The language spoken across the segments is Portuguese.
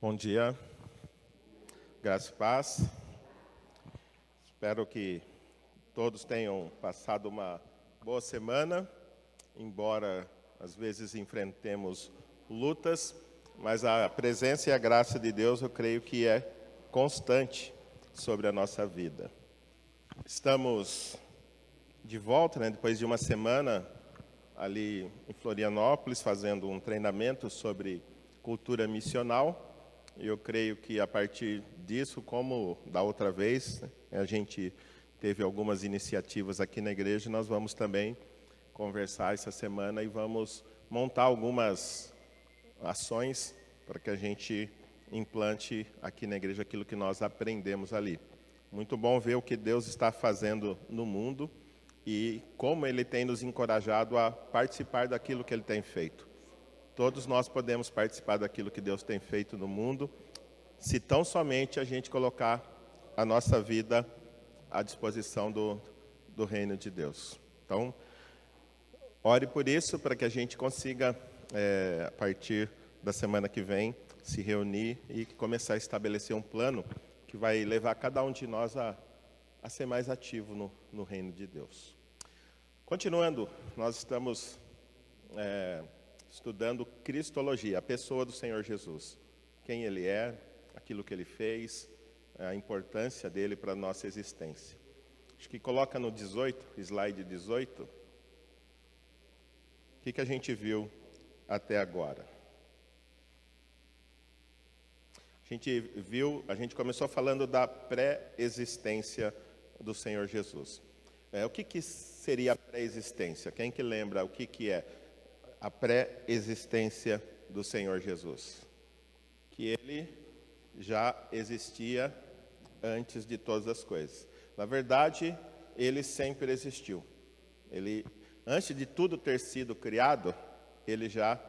Bom dia, graça e paz. Espero que todos tenham passado uma boa semana, embora às vezes enfrentemos lutas, mas a presença e a graça de Deus eu creio que é constante sobre a nossa vida. Estamos de volta, depois de uma semana ali em Florianópolis, fazendo um treinamento sobre cultura missional. Eu creio que a partir disso, como da outra vez, a gente teve algumas iniciativas aqui na igreja, nós vamos também conversar essa semana e vamos montar algumas ações para que a gente implante aqui na igreja aquilo que nós aprendemos ali. Muito bom ver o que Deus está fazendo no mundo e como Ele tem nos encorajado a participar daquilo que Ele tem feito. Todos nós podemos participar daquilo que Deus tem feito no mundo, se tão somente a gente colocar a nossa vida à disposição do reino de Deus. Então, ore por isso, para que a gente consiga, a partir da semana que vem, se reunir e começar a estabelecer um plano que vai levar cada um de nós a ser mais ativo no reino de Deus. Continuando, nós estamos estudando Cristologia, a pessoa do Senhor Jesus. Quem Ele é, aquilo que Ele fez, a importância dEle para a nossa existência. Acho que coloca no 18, slide 18, o que a gente viu até agora. A gente começou falando da pré-existência do Senhor Jesus. O que seria a pré-existência? Quem que lembra o que é a pré-existência do Senhor Jesus? Que Ele já existia antes de todas as coisas. Na verdade, Ele sempre existiu. Antes de tudo ter sido criado, Ele já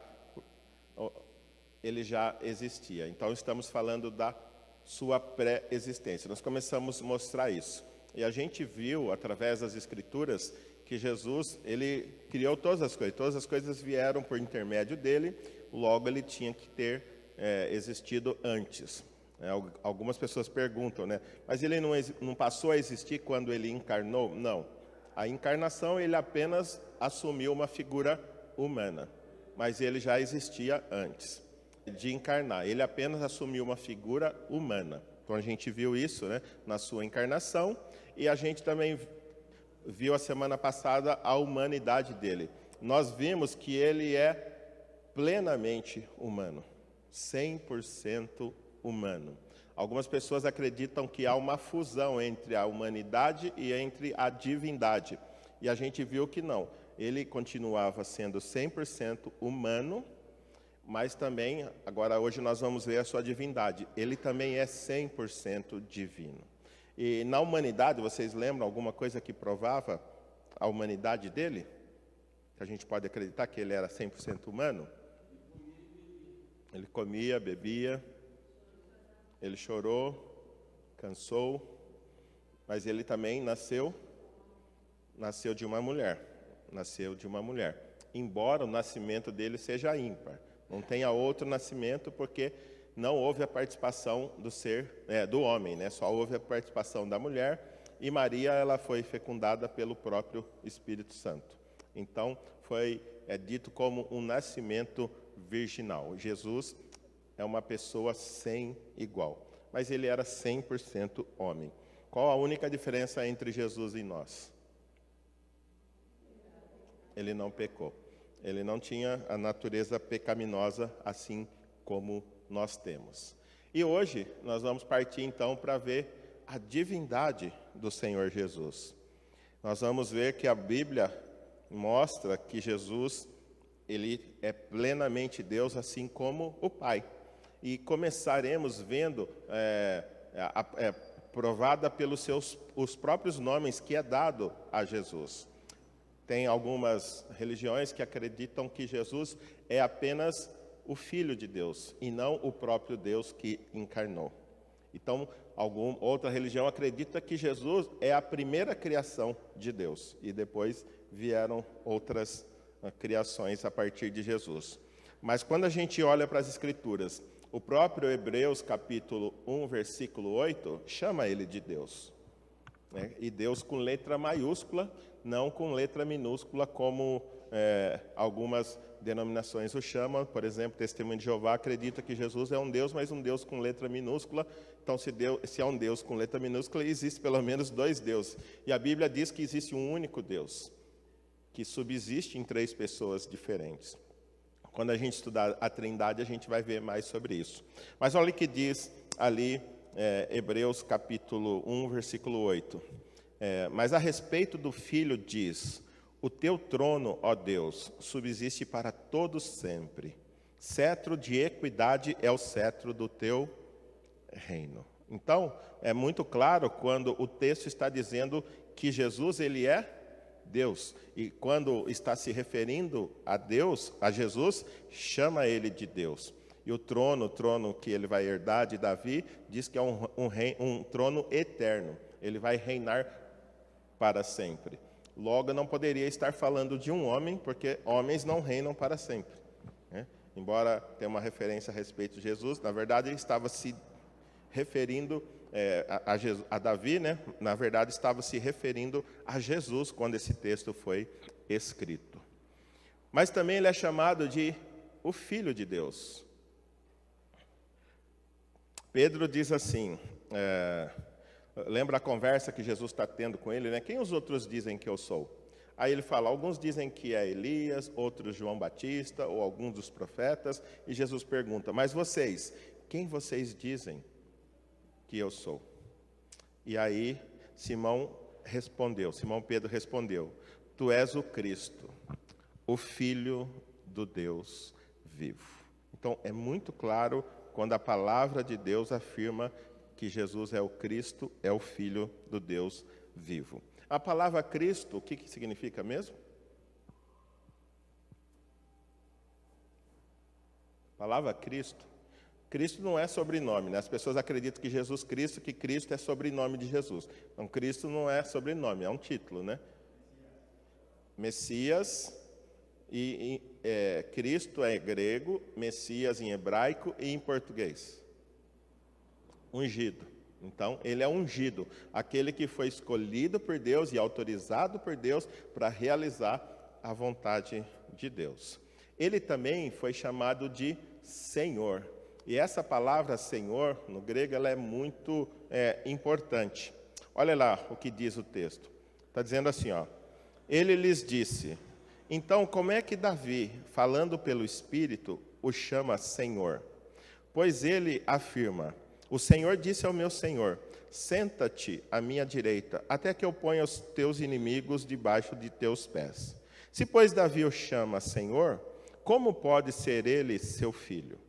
existia. Então, estamos falando da sua pré-existência. Nós começamos a mostrar isso. E a gente viu, através das Escrituras, que Jesus, Ele criou todas as coisas vieram por intermédio dEle, logo Ele tinha que ter existido antes. Algumas pessoas perguntam, mas Ele não passou a existir quando Ele encarnou? Não. A encarnação, Ele apenas assumiu uma figura humana, mas Ele já existia antes de encarnar. Ele apenas assumiu uma figura humana. Então a gente viu isso na sua encarnação, e a gente também viu a semana passada a humanidade dele. Nós vimos que ele é plenamente humano, 100% humano. Algumas pessoas acreditam que há uma fusão entre a humanidade e entre a divindade. E a gente viu que não. Ele continuava sendo 100% humano, mas também, agora hoje nós vamos ver a sua divindade. Ele também é 100% divino. E na humanidade, vocês lembram alguma coisa que provava a humanidade dele? Que a gente pode acreditar que ele era 100% humano? Ele comia, bebia, ele chorou, cansou, mas ele também nasceu de uma mulher. Nasceu de uma mulher. Embora o nascimento dele seja ímpar. Não tenha outro nascimento, porque não houve a participação do homem, só houve a participação da mulher, e Maria ela foi fecundada pelo próprio Espírito Santo. Então, foi dito como um nascimento virginal. Jesus é uma pessoa sem igual, mas ele era 100% homem. Qual a única diferença entre Jesus e nós? Ele não pecou. Ele não tinha a natureza pecaminosa assim como nós temos. E hoje nós vamos partir então para ver a divindade do Senhor Jesus. Nós vamos ver que a Bíblia mostra que Jesus, Ele é plenamente Deus, assim como o Pai. E começaremos vendo provada pelos os próprios nomes que é dado a Jesus. Tem algumas religiões que acreditam que Jesus é apenas o Filho de Deus, e não o próprio Deus que encarnou. Então, outra religião acredita que Jesus é a primeira criação de Deus, e depois vieram outras criações a partir de Jesus. Mas quando a gente olha para as Escrituras, O próprio Hebreus capítulo 1, versículo 8, chama ele de Deus. Né? E Deus com letra maiúscula, não com letra minúscula, como algumas denominações o chamam. Por exemplo, Testemunho de Jeová acredita que Jesus é um Deus, mas um Deus com letra minúscula. Então, se é um Deus com letra minúscula, existe pelo menos dois deuses. E a Bíblia diz que existe um único Deus, que subsiste em três pessoas diferentes. Quando a gente estudar a Trindade, a gente vai ver mais sobre isso. Mas olha o que diz ali, Hebreus capítulo 1, versículo 8. Mas a respeito do Filho diz: o teu trono, ó Deus, subsiste para todos sempre. Cetro de equidade é o cetro do teu reino. Então, é muito claro quando o texto está dizendo que Jesus, ele é Deus. E quando está se referindo a Deus, a Jesus, chama ele de Deus. E o trono que ele vai herdar de Davi, diz que é um trono eterno. Ele vai reinar para sempre. Logo, não poderia estar falando de um homem, porque homens não reinam para sempre. Né? Embora tenha uma referência a respeito de Jesus, na verdade ele estava se referindo a Davi, né? Na verdade estava se referindo a Jesus quando esse texto foi escrito. Mas também ele é chamado de o Filho de Deus. Pedro diz assim, lembra a conversa que Jesus está tendo com ele, né? Quem os outros dizem que eu sou? Aí ele fala, alguns dizem que é Elias, outros João Batista, ou alguns dos profetas. E Jesus pergunta, mas vocês, quem vocês dizem que eu sou? E aí Simão Pedro respondeu, tu és o Cristo, o Filho do Deus vivo. Então é muito claro quando a palavra de Deus afirma que Jesus é o Cristo, é o Filho do Deus vivo. A palavra Cristo, o que significa mesmo? A palavra Cristo. Cristo não é sobrenome, né? As pessoas acreditam que que Cristo é sobrenome de Jesus. Então, Cristo não é sobrenome, é um título, né? Messias, Cristo é grego, Messias em hebraico e em português. Ungido. Então, ele é ungido, aquele que foi escolhido por Deus e autorizado por Deus para realizar a vontade de Deus. Ele também foi chamado de Senhor. E essa palavra Senhor, no grego, ela é muito importante. Olha lá o que diz o texto. Está dizendo assim, ó. Ele lhes disse, então como é que Davi, falando pelo Espírito, o chama Senhor? Pois ele afirma, o Senhor disse ao meu Senhor, senta-te à minha direita, até que eu ponha os teus inimigos debaixo de teus pés. Se, pois, Davi o chama Senhor, como pode ser ele seu filho?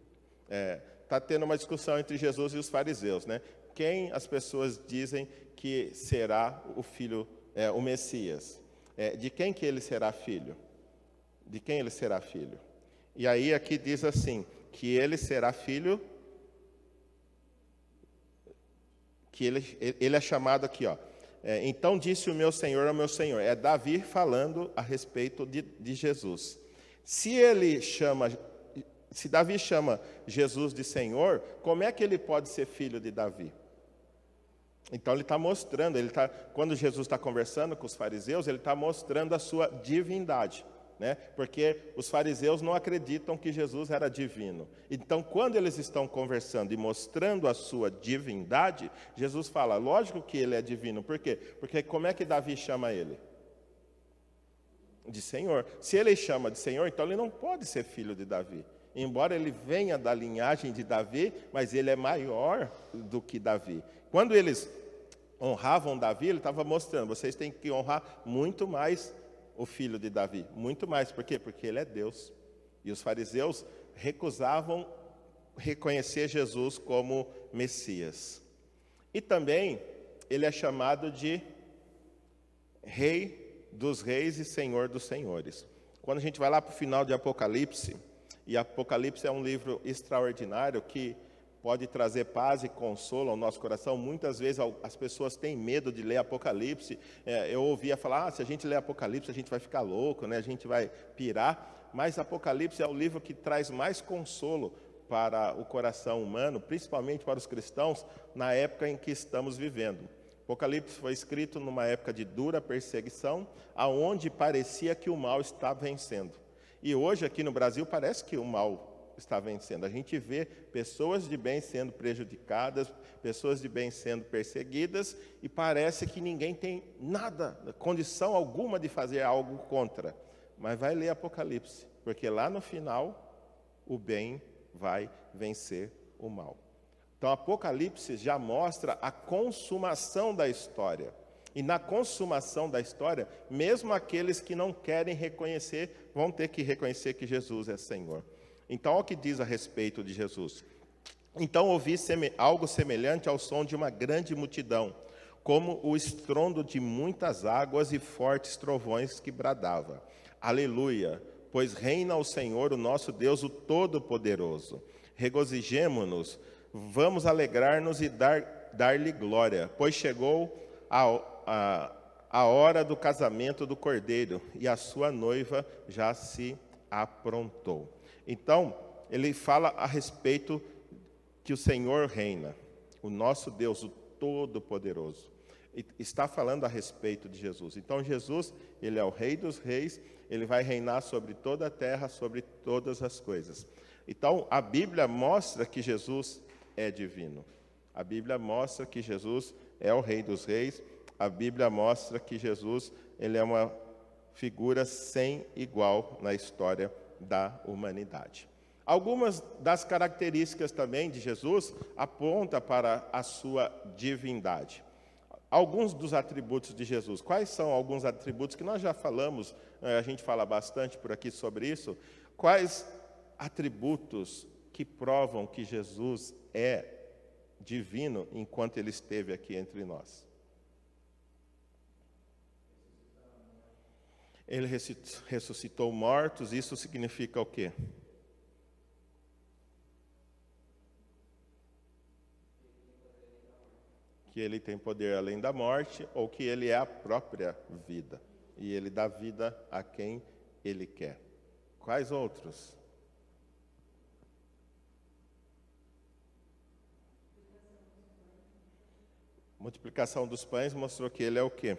Está tendo uma discussão entre Jesus e os fariseus, né? Quem as pessoas dizem que será o filho, o Messias? De quem que ele será filho? De quem ele será filho? E aí aqui diz assim, que ele será filho, que ele é chamado aqui, ó. Então disse o meu Senhor ao meu Senhor. É Davi falando a respeito de Jesus. Se Davi chama Jesus de Senhor, como é que ele pode ser filho de Davi? Então ele está mostrando, quando Jesus está conversando com os fariseus, ele está mostrando a sua divindade, né? Porque os fariseus não acreditam que Jesus era divino. Então, quando eles estão conversando e mostrando a sua divindade, Jesus fala, lógico que ele é divino. Por quê? Porque como é que Davi chama ele? De Senhor. Se ele chama de Senhor, então ele não pode ser filho de Davi. Embora ele venha da linhagem de Davi, mas ele é maior do que Davi. Quando eles honravam Davi, ele estava mostrando, vocês têm que honrar muito mais o filho de Davi. Muito mais. Por quê? Porque ele é Deus. E os fariseus recusavam reconhecer Jesus como Messias. E também ele é chamado de Rei dos Reis e Senhor dos Senhores. Quando a gente vai lá para o final de Apocalipse, e Apocalipse é um livro extraordinário que pode trazer paz e consolo ao nosso coração. Muitas vezes as pessoas têm medo de ler Apocalipse. Eu ouvia falar, se a gente ler Apocalipse a gente vai ficar louco, né? A gente vai pirar. Mas Apocalipse é o livro que traz mais consolo para o coração humano, principalmente para os cristãos, na época em que estamos vivendo. Apocalipse foi escrito numa época de dura perseguição, aonde parecia que o mal está vencendo. E hoje aqui no Brasil parece que o mal está vencendo. A gente vê pessoas de bem sendo prejudicadas, pessoas de bem sendo perseguidas, e parece que ninguém tem nada, condição alguma de fazer algo contra. Mas vai ler Apocalipse, porque lá no final o bem vai vencer o mal. Então, Apocalipse já mostra a consumação da história. E na consumação da história, mesmo aqueles que não querem reconhecer, vão ter que reconhecer que Jesus é Senhor. Então, olha o que diz a respeito de Jesus. Então, ouvi algo semelhante ao som de uma grande multidão, como o estrondo de muitas águas e fortes trovões que bradava. Aleluia! Pois reina o Senhor, o nosso Deus, o Todo-Poderoso. Regozijemo-nos, vamos alegrar-nos e dar-lhe glória, pois chegou a hora do casamento do Cordeiro, e a sua noiva já se aprontou. Então, ele fala a respeito que o Senhor reina, o nosso Deus, o Todo-Poderoso. Está falando a respeito de Jesus. Então, Jesus, ele é o Rei dos Reis, ele vai reinar sobre toda a terra, sobre todas as coisas. Então, a Bíblia mostra que Jesus é divino. A Bíblia mostra que Jesus é o Rei dos Reis. A Bíblia mostra que Jesus, ele é uma figura sem igual na história da humanidade. Algumas das características também de Jesus apontam para a sua divindade. Alguns dos atributos de Jesus. Quais são alguns atributos que nós já falamos, a gente fala bastante por aqui sobre isso. Quais atributos que provam que Jesus é divino enquanto ele esteve aqui entre nós? Ele ressuscitou mortos, isso significa o quê? Que ele tem poder além da morte, ou que ele é a própria vida. E ele dá vida a quem ele quer. Quais outros? Multiplicação dos pães mostrou que ele é o quê?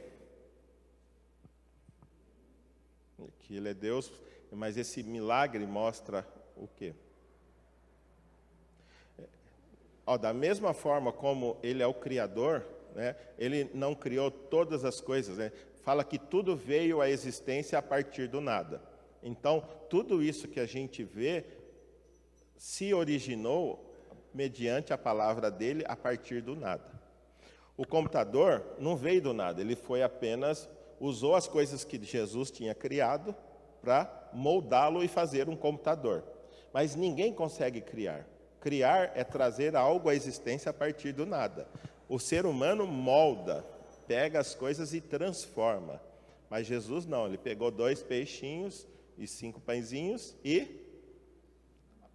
Que ele é Deus, mas esse milagre mostra o quê? Da mesma forma como ele é o Criador, né, ele não criou todas as coisas, né? Fala que tudo veio à existência a partir do nada. Então, tudo isso que a gente vê se originou mediante a palavra dele a partir do nada. O computador não veio do nada, ele foi apenas, usou as coisas que Jesus tinha criado para moldá-lo e fazer um computador. Mas ninguém consegue criar. Criar é trazer algo à existência a partir do nada. O ser humano molda, pega as coisas e transforma. Mas Jesus não, ele pegou 2 peixinhos e 5 pãezinhos e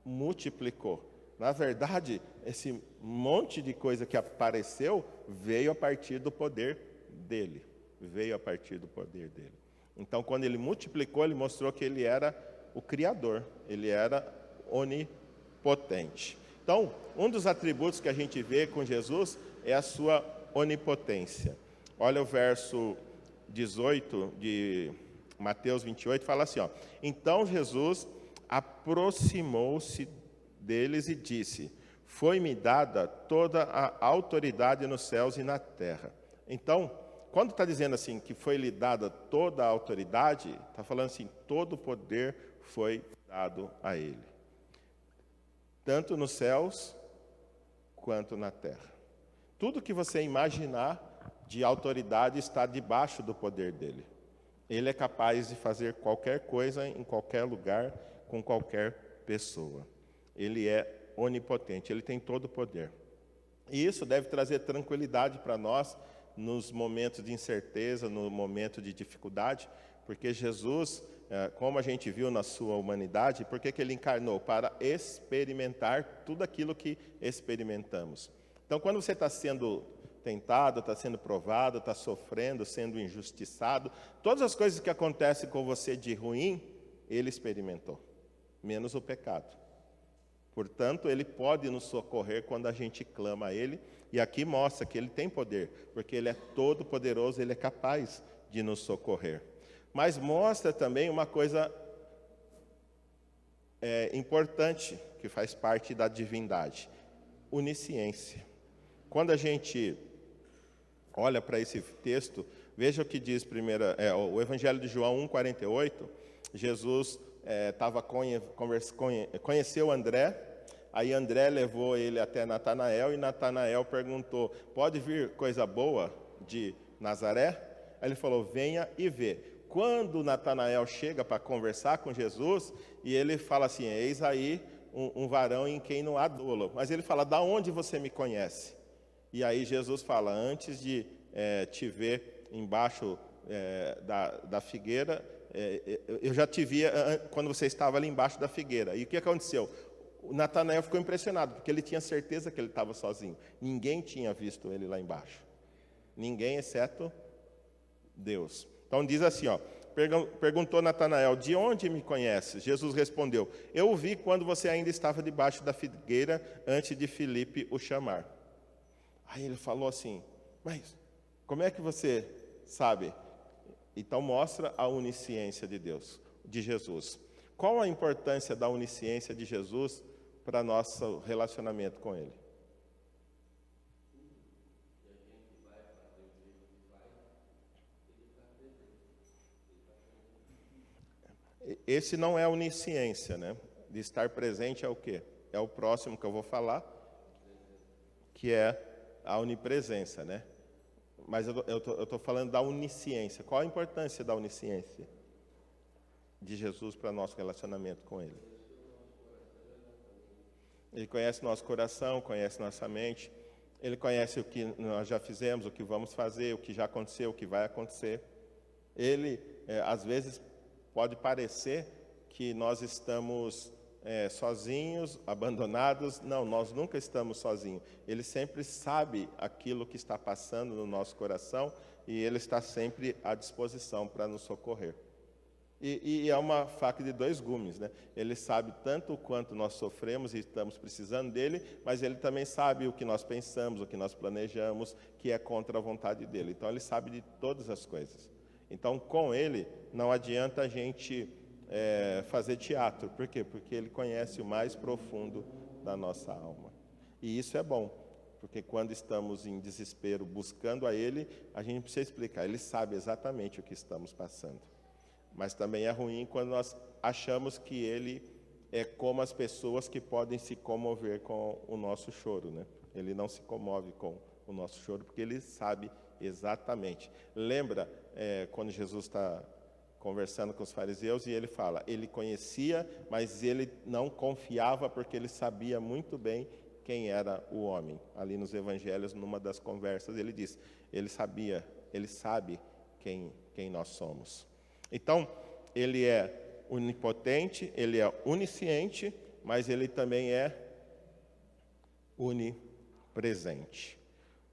multiplicou. Na verdade, esse monte de coisa que apareceu veio a partir do poder dele. Veio a partir do poder dele. Então, quando ele multiplicou, ele mostrou que ele era o Criador. Ele era onipotente. Então, um dos atributos que a gente vê com Jesus é a sua onipotência. Olha o verso 18 de Mateus 28, fala assim, ó. Então Jesus aproximou-se deles e disse: foi-me dada toda a autoridade nos céus e na terra. Então, quando está dizendo assim que foi-lhe dada toda a autoridade, está falando assim, todo o poder foi dado a ele. Tanto nos céus quanto na terra. Tudo que você imaginar de autoridade está debaixo do poder dele. Ele é capaz de fazer qualquer coisa em qualquer lugar, com qualquer pessoa. Ele é onipotente, ele tem todo o poder. E isso deve trazer tranquilidade para nós nos momentos de incerteza, no momento de dificuldade, porque Jesus, como a gente viu na sua humanidade, por que ele encarnou? Para experimentar tudo aquilo que experimentamos. Então, quando você está sendo tentado, está sendo provado, está sofrendo, sendo injustiçado, todas as coisas que acontecem com você de ruim, ele experimentou, menos o pecado. Portanto, ele pode nos socorrer quando a gente clama a ele. E aqui mostra que ele tem poder, porque ele é todo poderoso, ele é capaz de nos socorrer. Mas mostra também uma coisa importante, que faz parte da divindade: onisciência. Quando a gente olha para esse texto, veja o que diz o Evangelho de João 1,48. Jesus conheceu André, aí André levou ele até Natanael, e Natanael perguntou: pode vir coisa boa de Nazaré? Aí ele falou: venha e vê. Quando Natanael chega para conversar com Jesus, e ele fala assim: eis aí um varão em quem não há dolo. Mas ele fala: da onde você me conhece? E aí Jesus fala: antes de te ver embaixo da figueira, eu já te via quando você estava ali embaixo da figueira. E o que aconteceu? O Natanael ficou impressionado, porque ele tinha certeza que ele estava sozinho. Ninguém tinha visto ele lá embaixo. Ninguém, exceto Deus. Então diz assim, perguntou Natanael: de onde me conheces? Jesus respondeu: eu o vi quando você ainda estava debaixo da figueira, antes de Filipe o chamar. Aí ele falou assim: mas como é que você sabe? Então mostra a onisciência de Deus, de Jesus. Qual a importância da onisciência de Jesus para nosso relacionamento com Ele? Esse não é a onisciência, né? De estar presente é o quê? É o próximo que eu vou falar, que é a onipresença, né? Mas eu estou falando da onisciência. Qual a importância da onisciência de Jesus para nosso relacionamento com Ele? Ele conhece nosso coração, conhece nossa mente. Ele conhece o que nós já fizemos, o que vamos fazer, o que já aconteceu, o que vai acontecer. Ele, às vezes, pode parecer que nós estamos sozinhos, abandonados. Não, nós nunca estamos sozinhos. Ele sempre sabe aquilo que está passando no nosso coração e Ele está sempre à disposição para nos socorrer. E é uma faca de dois gumes, né? Ele sabe tanto o quanto nós sofremos e estamos precisando dele, mas Ele também sabe o que nós pensamos, o que nós planejamos, que é contra a vontade dele. Então Ele sabe de todas as coisas. Então, com Ele, não adianta a gente fazer teatro. Por quê? Porque Ele conhece o mais profundo da nossa alma. E isso é bom, porque quando estamos em desespero buscando a Ele, a gente não precisa explicar. Ele sabe exatamente o que estamos passando. Mas também é ruim quando nós achamos que Ele é como as pessoas que podem se comover com o nosso choro, né? Ele não se comove com o nosso choro, porque Ele sabe exatamente. Lembra quando Jesus está conversando com os fariseus e ele fala: ele conhecia, mas ele não confiava, porque ele sabia muito bem quem era o homem. Ali nos evangelhos, numa das conversas, ele diz: ele sabe quem nós somos. Então, ele é onipotente, ele é onisciente, mas ele também é onipresente.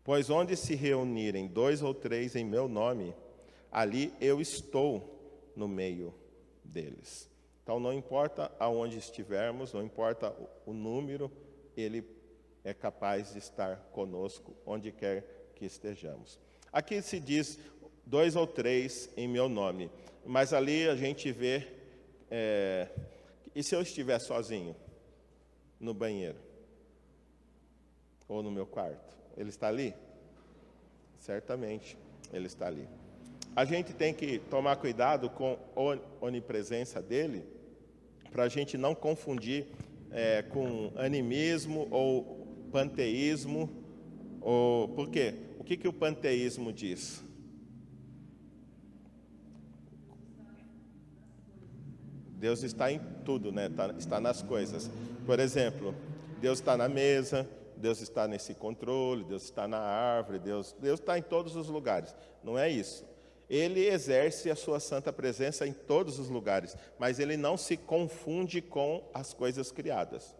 Pois onde se reunirem 2 ou 3 em meu nome, ali eu estou no meio deles. Então, não importa aonde estivermos, não importa o número, Ele é capaz de estar conosco, onde quer que estejamos. Aqui se diz 2 ou 3 em meu nome, mas ali a gente vê, e se eu estiver sozinho no banheiro? Ou no meu quarto? Ele está ali? Certamente, Ele está ali. A gente tem que tomar cuidado com a onipresença dele, para a gente não confundir com animismo ou panteísmo. Por quê? O que o panteísmo diz? Deus está em tudo, né? Está nas coisas. Por exemplo, Deus está na mesa, Deus está nesse controle, Deus está na árvore, Deus está em todos os lugares. Não é isso. Ele exerce a sua santa presença em todos os lugares, mas ele não se confunde com as coisas criadas.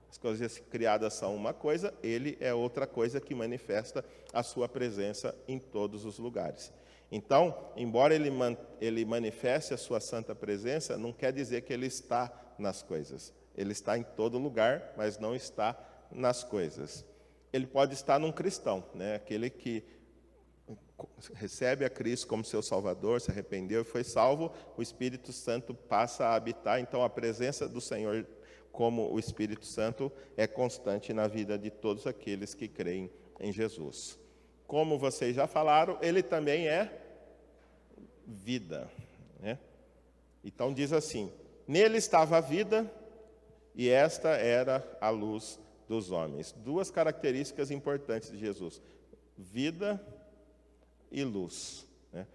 As coisas criadas são uma coisa, ele é outra coisa que manifesta a sua presença em todos os lugares. Então, embora ele manifeste a sua santa presença, não quer dizer que ele está nas coisas. Ele está em todo lugar, mas não está nas coisas. Ele pode estar num cristão, né? Aquele que recebe a Cristo como seu Salvador, se arrependeu e foi salvo, o Espírito Santo passa a habitar. Então, a presença do Senhor como o Espírito Santo é constante na vida de todos aqueles que creem em Jesus. Como vocês já falaram, ele também é vida, né? Então diz assim: nele estava a vida e esta era a luz dos homens. Duas características importantes de Jesus: vida e luz, né?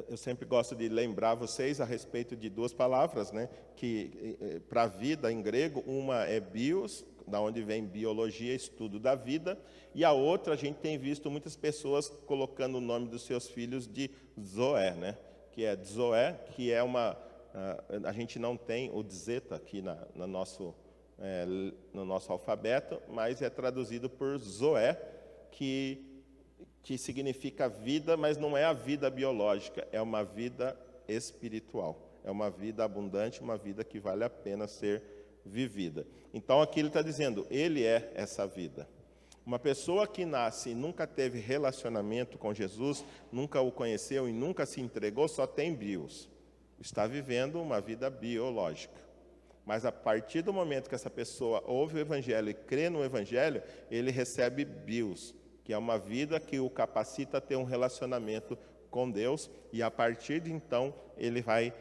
Eu sempre gosto de lembrar vocês a respeito de duas palavras, né? Que para vida em grego, uma é bios, da onde vem biologia, estudo da vida, e a outra a gente tem visto muitas pessoas colocando o nome dos seus filhos de Zoé, né? Que é Zoé, que é uma... a gente não tem o zeta aqui no nosso alfabeto, mas é traduzido por Zoé, que significa vida, mas não é a vida biológica, é uma vida espiritual. É uma vida abundante, uma vida que vale a pena ser vivida. Então, aqui ele está dizendo, ele é essa vida. Uma pessoa que nasce e nunca teve relacionamento com Jesus, nunca o conheceu e nunca se entregou, só tem bios. Está vivendo uma vida biológica. Mas a partir do momento que essa pessoa ouve o Evangelho e crê no Evangelho, ele recebe bios, que é uma vida que o capacita a ter um relacionamento com Deus, e a partir de então ele vai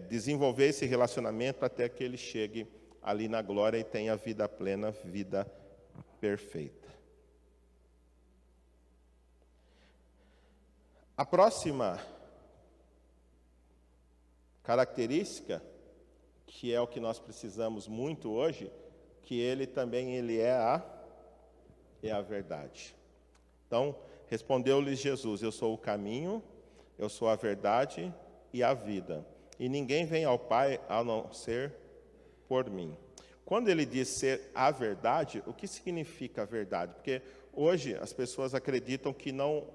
desenvolver esse relacionamento até que ele chegue ali na glória e tenha vida plena, vida perfeita. A próxima característica, que é o que nós precisamos muito hoje, que ele é a verdade. Então, respondeu-lhes Jesus: eu sou o caminho, eu sou a verdade e a vida. E ninguém vem ao Pai a não ser por mim. Quando ele diz ser a verdade, o que significa a verdade? Porque hoje as pessoas acreditam que não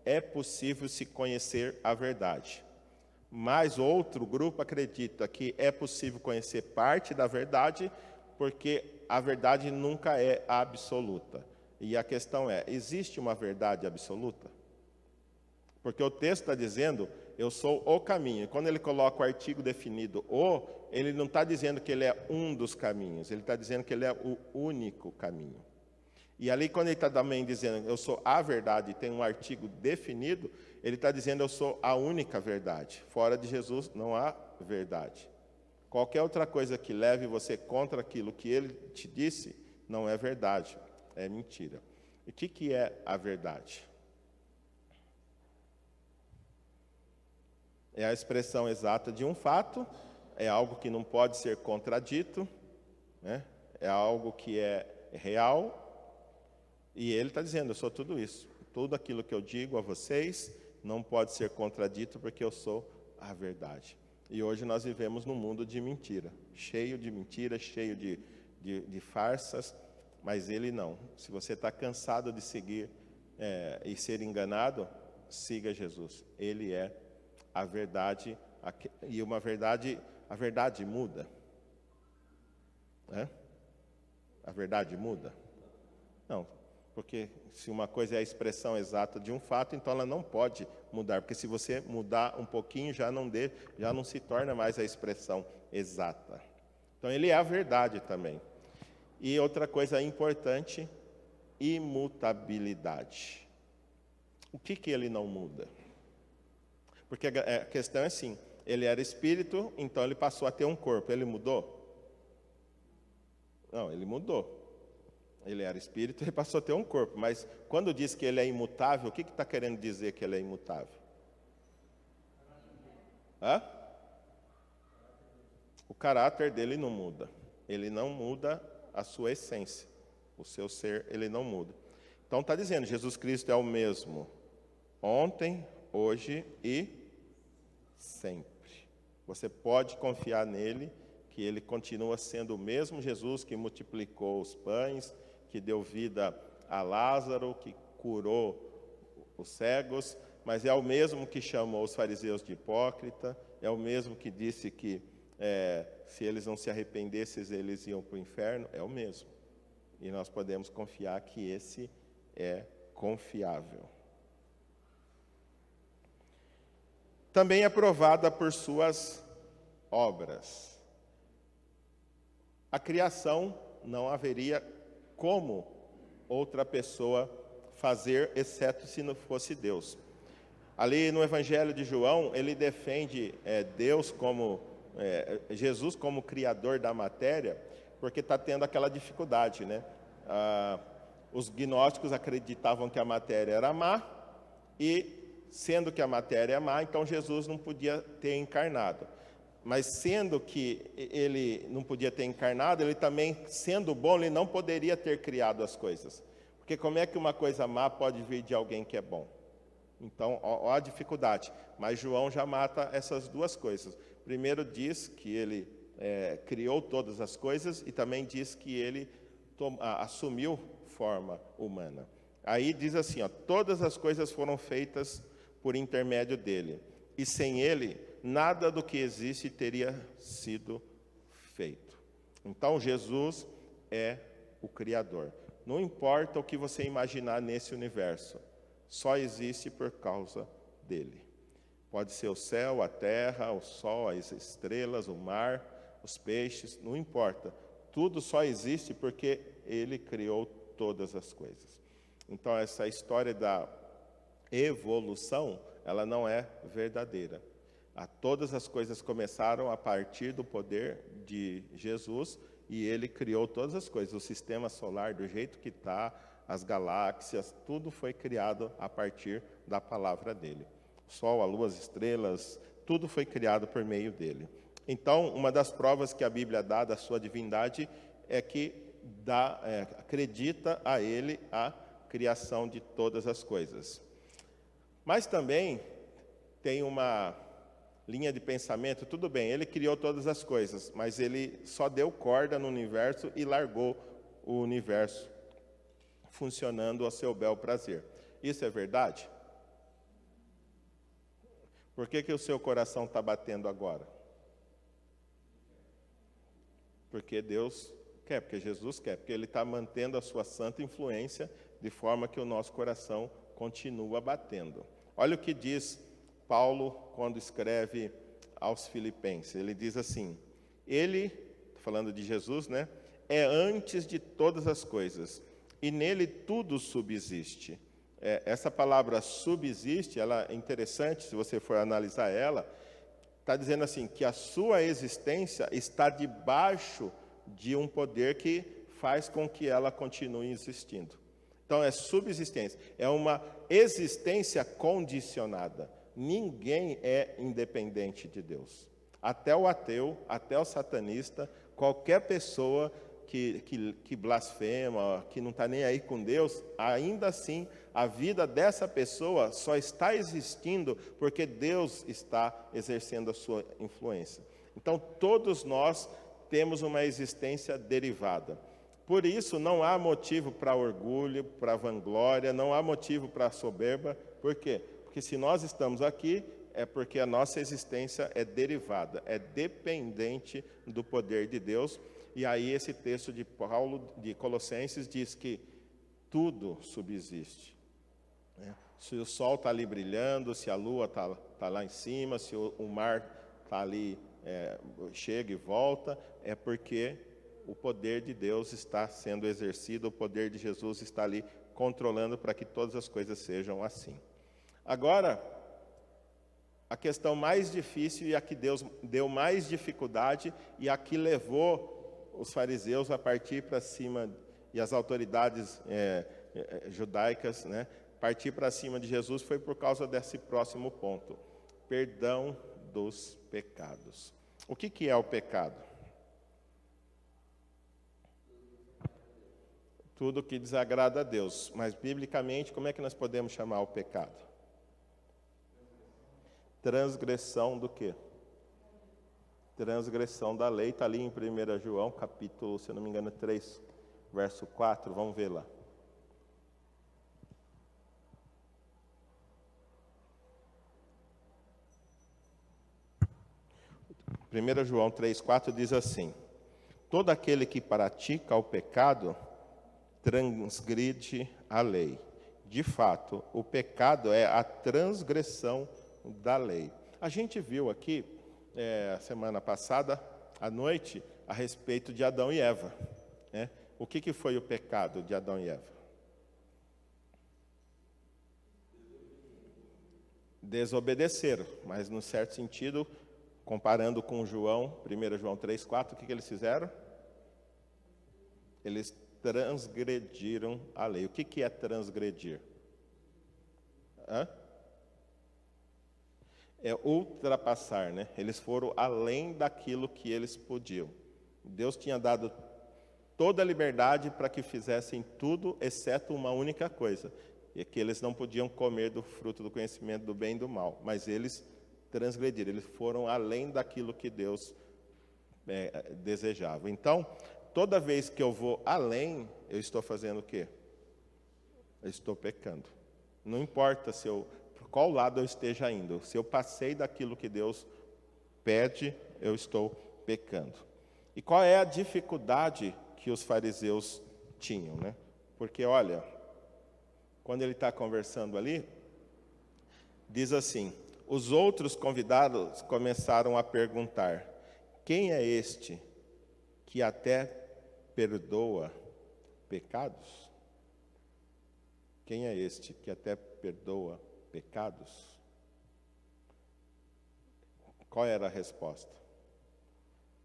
é possível se conhecer a verdade. Mas outro grupo acredita que é possível conhecer parte da verdade, porque a verdade nunca é absoluta. E a questão é, existe uma verdade absoluta? Porque o texto está dizendo, eu sou o caminho. E quando ele coloca o artigo definido o, ele não está dizendo que ele é um dos caminhos, ele está dizendo que ele é o único caminho. E ali, quando ele está também dizendo, eu sou a verdade, e tem um artigo definido, ele está dizendo, eu sou a única verdade. Fora de Jesus não há verdade. Qualquer outra coisa que leve você contra aquilo que ele te disse, não é verdade, é mentira. E o que é a verdade? É a expressão exata de um fato, é algo que não pode ser contradito, né? É algo que é real. E ele está dizendo, eu sou tudo isso. Tudo aquilo que eu digo a vocês não pode ser contradito, porque eu sou a verdade. E hoje nós vivemos num mundo de mentira, cheio de mentiras, cheio de farsas, mas ele não. Se você está cansado de seguir e ser enganado, siga Jesus. Ele é a verdade, e a verdade muda. A verdade muda? Não. Porque se uma coisa é a expressão exata de um fato, então ela não pode mudar. Porque se você mudar um pouquinho, já não se torna mais a expressão exata. Então ele é a verdade também. E outra coisa importante, imutabilidade. O que ele não muda? Porque a questão é assim, ele era espírito, então ele passou a ter um corpo. Ele mudou? Não, ele mudou. Ele era espírito e passou a ter um corpo. Mas quando diz que ele é imutável, o que está querendo dizer que ele é imutável? O caráter dele não muda. Ele não muda a sua essência. O seu ser, ele não muda. Então está dizendo, Jesus Cristo é o mesmo ontem, hoje e sempre. Você pode confiar nele, que ele continua sendo o mesmo Jesus que multiplicou os pães, que deu vida a Lázaro, que curou os cegos, mas é o mesmo que chamou os fariseus de hipócrita, é o mesmo que disse que se eles não se arrependessem, eles iam para o inferno, é o mesmo. E nós podemos confiar que esse é confiável. Também é provada por suas obras. A criação não haveria como outra pessoa fazer, exceto se não fosse Deus. Ali no Evangelho de João, ele defende Deus como, Jesus como criador da matéria, porque está tendo aquela dificuldade, né? Os gnósticos acreditavam que a matéria era má, e sendo que a matéria é má, então Jesus não podia ter encarnado. Mas sendo que ele não podia ter encarnado, ele também, sendo bom, ele não poderia ter criado as coisas. Porque como é que uma coisa má pode vir de alguém que é bom? Então, ó a dificuldade. Mas João já mata essas duas coisas. Primeiro diz que ele criou todas as coisas, e também diz que ele assumiu forma humana. Aí diz assim, todas as coisas foram feitas por intermédio dele, e sem ele, nada do que existe teria sido feito. Então, Jesus é o Criador. Não importa o que você imaginar nesse universo, só existe por causa dele. Pode ser o céu, a terra, o sol, as estrelas, o mar, os peixes, não importa. Tudo só existe porque ele criou todas as coisas. Então, essa história da evolução, ela não é verdadeira. Todas as coisas começaram a partir do poder de Jesus, e ele criou todas as coisas. O sistema solar, do jeito que está, as galáxias, tudo foi criado a partir da palavra dele. O sol, a lua, as estrelas, tudo foi criado por meio dele. Então, uma das provas que a Bíblia dá da sua divindade é que acredita a ele a criação de todas as coisas. Mas também tem uma linha de pensamento, tudo bem, ele criou todas as coisas, mas ele só deu corda no universo e largou o universo funcionando a seu bel prazer. Isso é verdade? Por que o seu coração está batendo agora? Porque Deus quer, porque Jesus quer, porque ele está mantendo a sua santa influência de forma que o nosso coração continua batendo. Olha o que diz Paulo quando escreve aos Filipenses. Ele diz assim, ele, falando de Jesus, né, é antes de todas as coisas, e nele tudo subsiste. Essa palavra subsiste, ela é interessante, se você for analisar ela, está dizendo assim, que a sua existência está debaixo de um poder que faz com que ela continue existindo. Então, é subsistência, é uma existência condicionada. Ninguém é independente de Deus. Até o ateu, até o satanista, qualquer pessoa que blasfema, que não está nem aí com Deus, ainda assim, a vida dessa pessoa só está existindo porque Deus está exercendo a sua influência. Então, todos nós temos uma existência derivada. Por isso, não há motivo para orgulho, para vanglória, não há motivo para soberba. Por quê? Porque se nós estamos aqui, é porque a nossa existência é derivada, é dependente do poder de Deus. E aí esse texto de Paulo, de Colossenses, diz que tudo subsiste. Se o sol está ali brilhando, se a lua está lá em cima, se o mar está ali, chega e volta, é porque o poder de Deus está sendo exercido, o poder de Jesus está ali controlando para que todas as coisas sejam assim. Agora, a questão mais difícil e a que Deus deu mais dificuldade e a que levou os fariseus a partir para cima, e as autoridades judaicas, né, partir para cima de Jesus, foi por causa desse próximo ponto: perdão dos pecados. O que é o pecado? Tudo que desagrada a Deus. Mas, biblicamente, como é que nós podemos chamar o pecado? Transgressão do quê? Transgressão da lei. Está ali em 1 João, capítulo, se não me engano, 3, verso 4. Vamos ver lá. 1 João 3,4 diz assim: todo aquele que pratica o pecado transgride a lei. De fato, o pecado é a transgressão da lei. A gente viu aqui, semana passada, à noite, a respeito de Adão e Eva, né? O que foi o pecado de Adão e Eva? Desobedeceram, mas, no certo sentido, comparando com João, 1 João 3,4, o que eles fizeram? Eles transgrediram a lei. O que é transgredir? É ultrapassar, né? Eles foram além daquilo que eles podiam. Deus tinha dado toda a liberdade para que fizessem tudo, exceto uma única coisa, e que eles não podiam comer do fruto do conhecimento do bem e do mal. Mas eles transgrediram, eles foram além daquilo que Deus desejava. Então, toda vez que eu vou além, eu estou fazendo o quê? Eu estou pecando. Não importa por qual lado eu esteja indo. Se eu passei daquilo que Deus pede, eu estou pecando. E qual é a dificuldade que os fariseus tinham, né? Porque, olha, quando ele está conversando ali, diz assim: os outros convidados começaram a perguntar: quem é este que até perdoa pecados? Quem é este que até perdoa pecados? Qual era a resposta?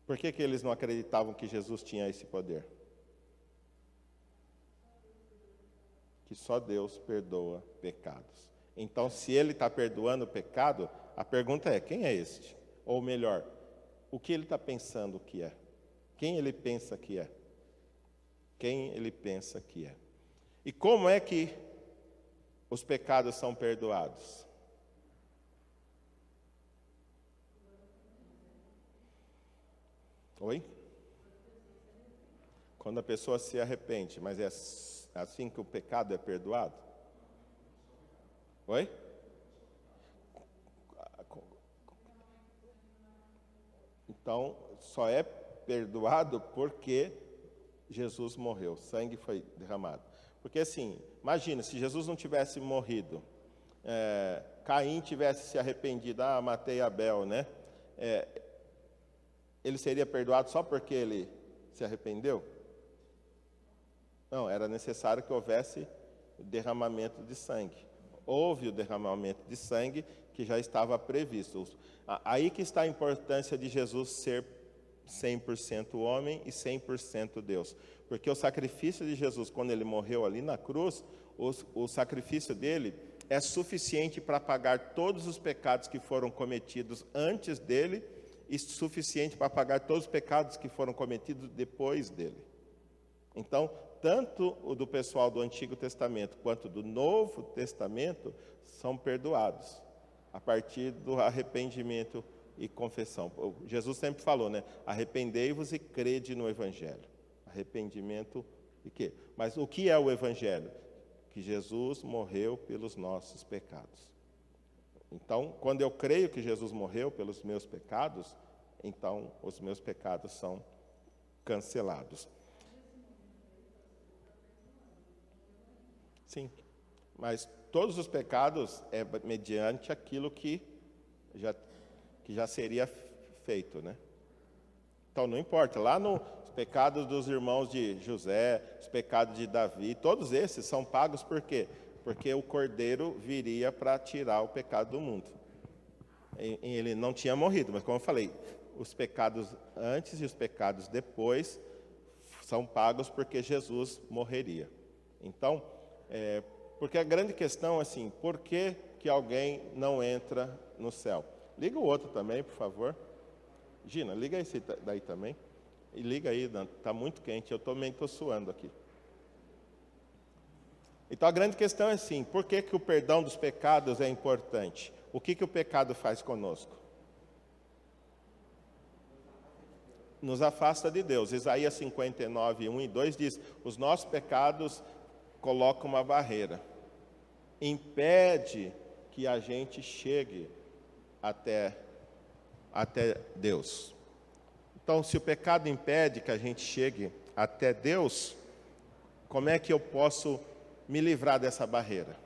Por que eles não acreditavam que Jesus tinha esse poder? Que só Deus perdoa pecados. Então, se ele está perdoando o pecado, a pergunta é: quem é este? Ou melhor, o que ele está pensando que é? Quem ele pensa que é? Quem ele pensa que é? E como é que os pecados são perdoados? Oi? Quando a pessoa se arrepende, mas é assim que o pecado é perdoado? Oi? Então, só é perdoado porque Jesus morreu, sangue foi derramado. Porque assim, imagina, se Jesus não tivesse morrido, Caim tivesse se arrependido, matei Abel, né? Ele seria perdoado só porque ele se arrependeu? Não, era necessário que houvesse derramamento de sangue. Houve o derramamento de sangue que já estava previsto. Aí que está a importância de Jesus ser 100% homem e 100% Deus. Porque o sacrifício de Jesus, quando ele morreu ali na cruz, o sacrifício dele é suficiente para pagar todos os pecados que foram cometidos antes dele e suficiente para pagar todos os pecados que foram cometidos depois dele. Então, tanto o do pessoal do Antigo Testamento quanto do Novo Testamento são perdoados a partir do arrependimento e confessão. Jesus sempre falou, né? Arrependei-vos e crede no Evangelho. Arrependimento e quê? Mas o que é o Evangelho? Que Jesus morreu pelos nossos pecados. Então, quando eu creio que Jesus morreu pelos meus pecados, então os meus pecados são cancelados. Sim, mas todos os pecados é mediante aquilo que já seria feito, né? Então, não importa. Lá nos pecados dos irmãos de José, os pecados de Davi, todos esses são pagos por quê? Porque o Cordeiro viria para tirar o pecado do mundo. Ele não tinha morrido, mas como eu falei, os pecados antes e os pecados depois são pagos porque Jesus morreria. Então, porque a grande questão é assim, por que alguém não entra no céu? Liga o outro também, por favor. Gina, liga esse daí também. E liga aí, está muito quente, eu também estou suando aqui. Então a grande questão é assim, por que o perdão dos pecados é importante? O que o pecado faz conosco? Nos afasta de Deus. Isaías 59, 1 e 2 diz, os nossos pecados colocam uma barreira, impede que a gente chegue até até Deus. Então, se o pecado impede que a gente chegue até Deus, como é que eu posso me livrar dessa barreira?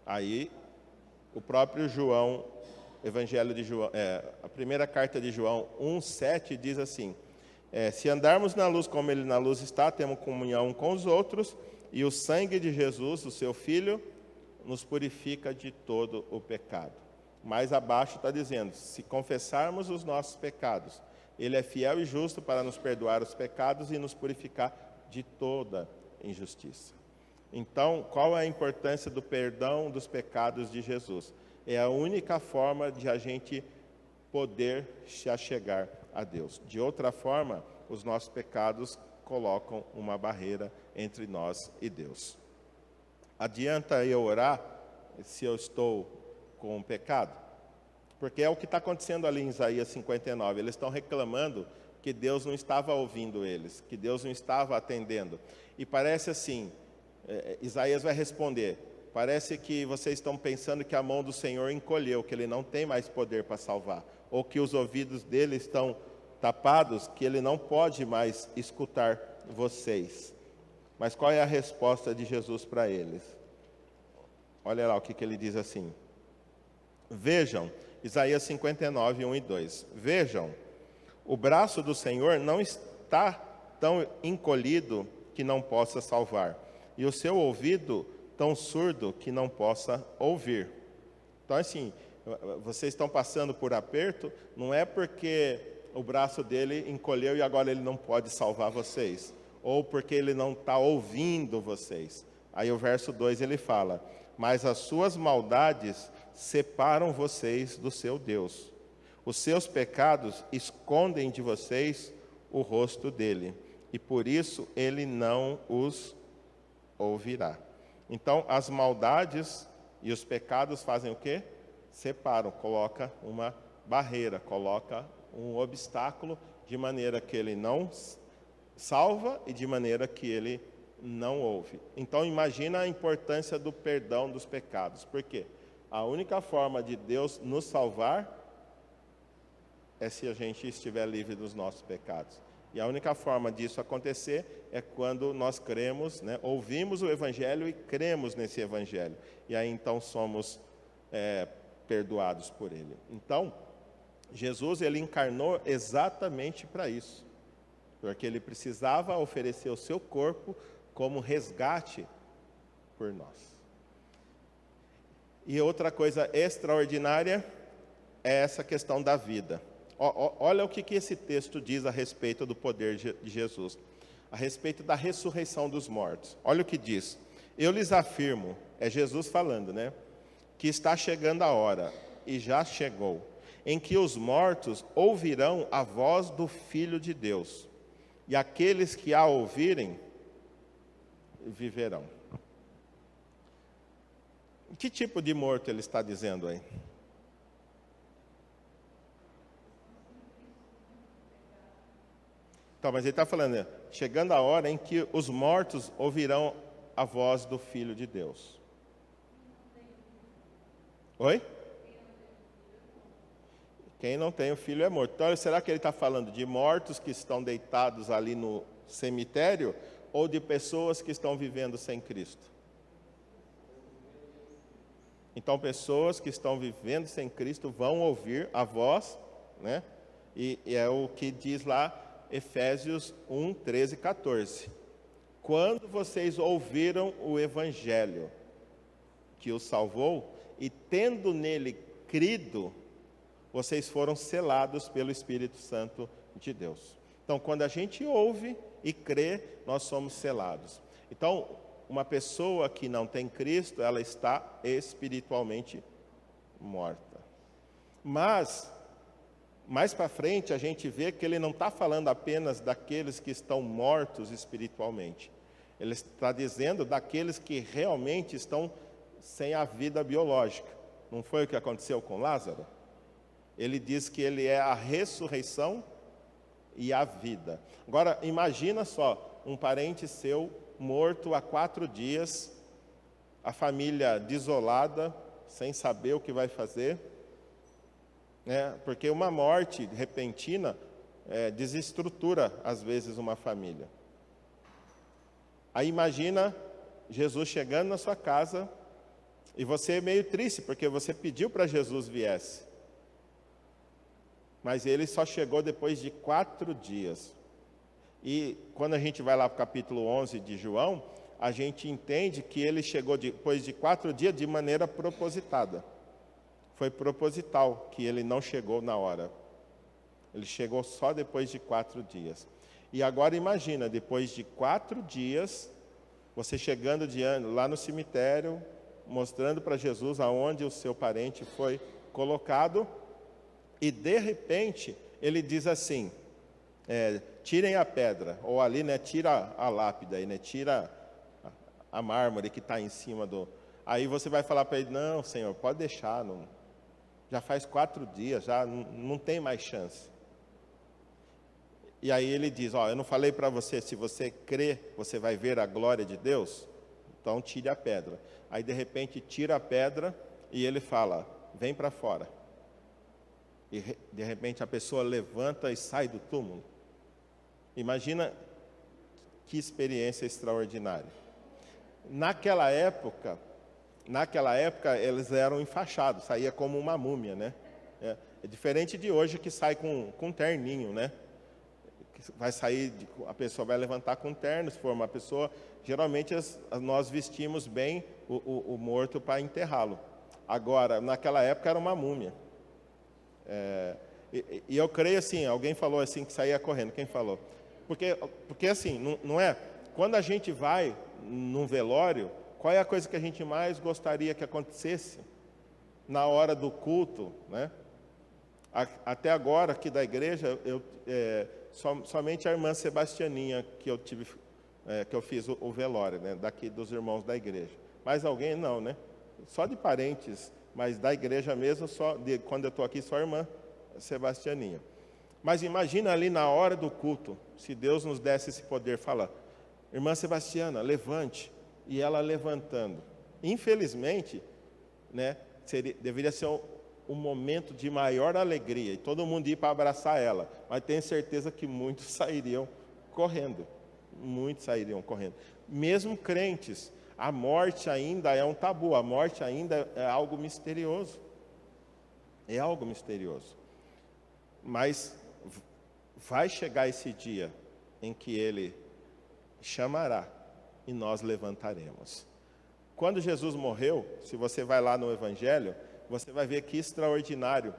Aí, o próprio João, Evangelho de João, a primeira carta de João 1,7 diz assim: se andarmos na luz como Ele na luz está, temos comunhão com os outros, e o sangue de Jesus, o seu Filho, nos purifica de todo o pecado. Mais abaixo está dizendo: se confessarmos os nossos pecados, Ele é fiel e justo para nos perdoar os pecados e nos purificar de toda injustiça. Então, qual é a importância do perdão dos pecados de Jesus? É a única forma de a gente poder se achegar a Deus. De outra forma, os nossos pecados colocam uma barreira entre nós e Deus. Adianta eu orar se eu estou com um pecado? Porque é o que está acontecendo ali em Isaías 59. Eles estão reclamando que Deus não estava ouvindo eles, que Deus não estava atendendo. E parece assim, Isaías vai responder: parece que vocês estão pensando que a mão do Senhor encolheu, que Ele não tem mais poder para salvar, ou que os ouvidos dele estão tapados, que Ele não pode mais escutar vocês. Mas qual é a resposta de Jesus para eles? Olha lá o que ele diz assim. Vejam, Isaías 59, 1 e 2. Vejam, o braço do Senhor não está tão encolhido que não possa salvar, e o seu ouvido tão surdo que não possa ouvir. Então, assim, vocês estão passando por aperto, não é porque o braço dele encolheu e agora ele não pode salvar vocês, ou porque ele não está ouvindo vocês. Aí o verso 2 ele fala: mas as suas maldades separam vocês do seu Deus. Os seus pecados escondem de vocês o rosto dele, e por isso ele não os ouvirá. Então, as maldades e os pecados fazem o quê? Separam, coloca uma barreira, coloca um obstáculo, de maneira que ele não salva e de maneira que ele não ouve. Então, imagina a importância do perdão dos pecados. Por quê? A única forma de Deus nos salvar é se a gente estiver livre dos nossos pecados. E a única forma disso acontecer é quando nós cremos, né, ouvimos o Evangelho e cremos nesse Evangelho. E aí então somos perdoados por Ele. Então, Jesus ele encarnou exatamente para isso. Porque Ele precisava oferecer o seu corpo como resgate por nós. E outra coisa extraordinária é essa questão da vida. Olha o que esse texto diz a respeito do poder de Jesus, a respeito da ressurreição dos mortos. Olha o que diz: eu lhes afirmo, é Jesus falando, né? Que está chegando a hora, e já chegou, em que os mortos ouvirão a voz do Filho de Deus, e aqueles que a ouvirem viverão. Que tipo de morto ele está dizendo aí? Então, mas ele está falando, né, chegando a hora em que os mortos ouvirão a voz do Filho de Deus. Oi? Quem não tem o filho é morto. Então, será que ele está falando de mortos que estão deitados ali no cemitério ou de pessoas que estão vivendo sem Cristo? Então, pessoas que estão vivendo sem Cristo vão ouvir a voz, né? E é o que diz lá Efésios 1, 13 e 14. Quando vocês ouviram o Evangelho que os salvou, e tendo nele crido, vocês foram selados pelo Espírito Santo de Deus. Então, quando a gente ouve e crê, nós somos selados. Então, uma pessoa que não tem Cristo, ela está espiritualmente morta. Mas, mais para frente, a gente vê que ele não está falando apenas daqueles que estão mortos espiritualmente. Ele está dizendo daqueles que realmente estão sem a vida biológica. Não foi o que aconteceu com Lázaro? Ele diz que ele é a ressurreição e a vida. Agora, imagina só, um parente seu morto há 4 dias, a família desolada, sem saber o que vai fazer. né? Porque uma morte repentina desestrutura, às vezes, uma família. Aí imagina Jesus chegando na sua casa e você meio triste, porque você pediu para Jesus viesse. Mas ele só chegou depois de 4 dias. E quando a gente vai lá para o capítulo 11 de João, a gente entende que ele chegou depois de 4 dias de maneira propositada. Foi proposital que ele não chegou na hora. Ele chegou só depois de 4 dias. E agora imagina, depois de 4 dias, você chegando lá no cemitério, mostrando para Jesus aonde o seu parente foi colocado, e de repente ele diz assim, tirem a pedra, ou ali, né, tira a lápide, aí, né, tira a mármore que está em cima do... Aí você vai falar para ele, não, Senhor, pode deixar, não, já faz 4 dias, já não tem mais chance. E aí ele diz, eu não falei para você, se você crê, você vai ver a glória de Deus? Então tire a pedra. Aí de repente tira a pedra e ele fala, vem para fora. E de repente a pessoa levanta e sai do túmulo. Imagina que experiência extraordinária. Naquela época eles eram enfaixados, saía como uma múmia, né? É diferente de hoje que sai com um terninho, né? Vai sair, a pessoa vai levantar com terno, se for uma pessoa, geralmente nós vestimos bem o morto para enterrá-lo. Agora, naquela época era uma múmia. E eu creio assim, alguém falou assim que saía correndo, quem falou? Porque assim, não é? Quando a gente vai num velório, qual é a coisa que a gente mais gostaria que acontecesse na hora do culto, né? Até agora, aqui da igreja, somente a irmã Sebastianinha que eu fiz o velório, né? Daqui dos irmãos da igreja. Mais alguém? Não, né? Só de parentes, mas da igreja mesmo, quando eu estou aqui, só a irmã Sebastianinha. Mas imagina ali na hora do culto, se Deus nos desse esse poder, fala, irmã Sebastiana, levante. E ela levantando. Infelizmente, né, deveria ser um momento de maior alegria, e todo mundo ir para abraçar ela. Mas tenho certeza que muitos sairiam correndo. Muitos sairiam correndo. Mesmo crentes, a morte ainda é um tabu, a morte ainda é algo misterioso. É algo misterioso. Mas vai chegar esse dia em que ele chamará e nós levantaremos. Quando Jesus morreu, se você vai lá no Evangelho, você vai ver que extraordinário,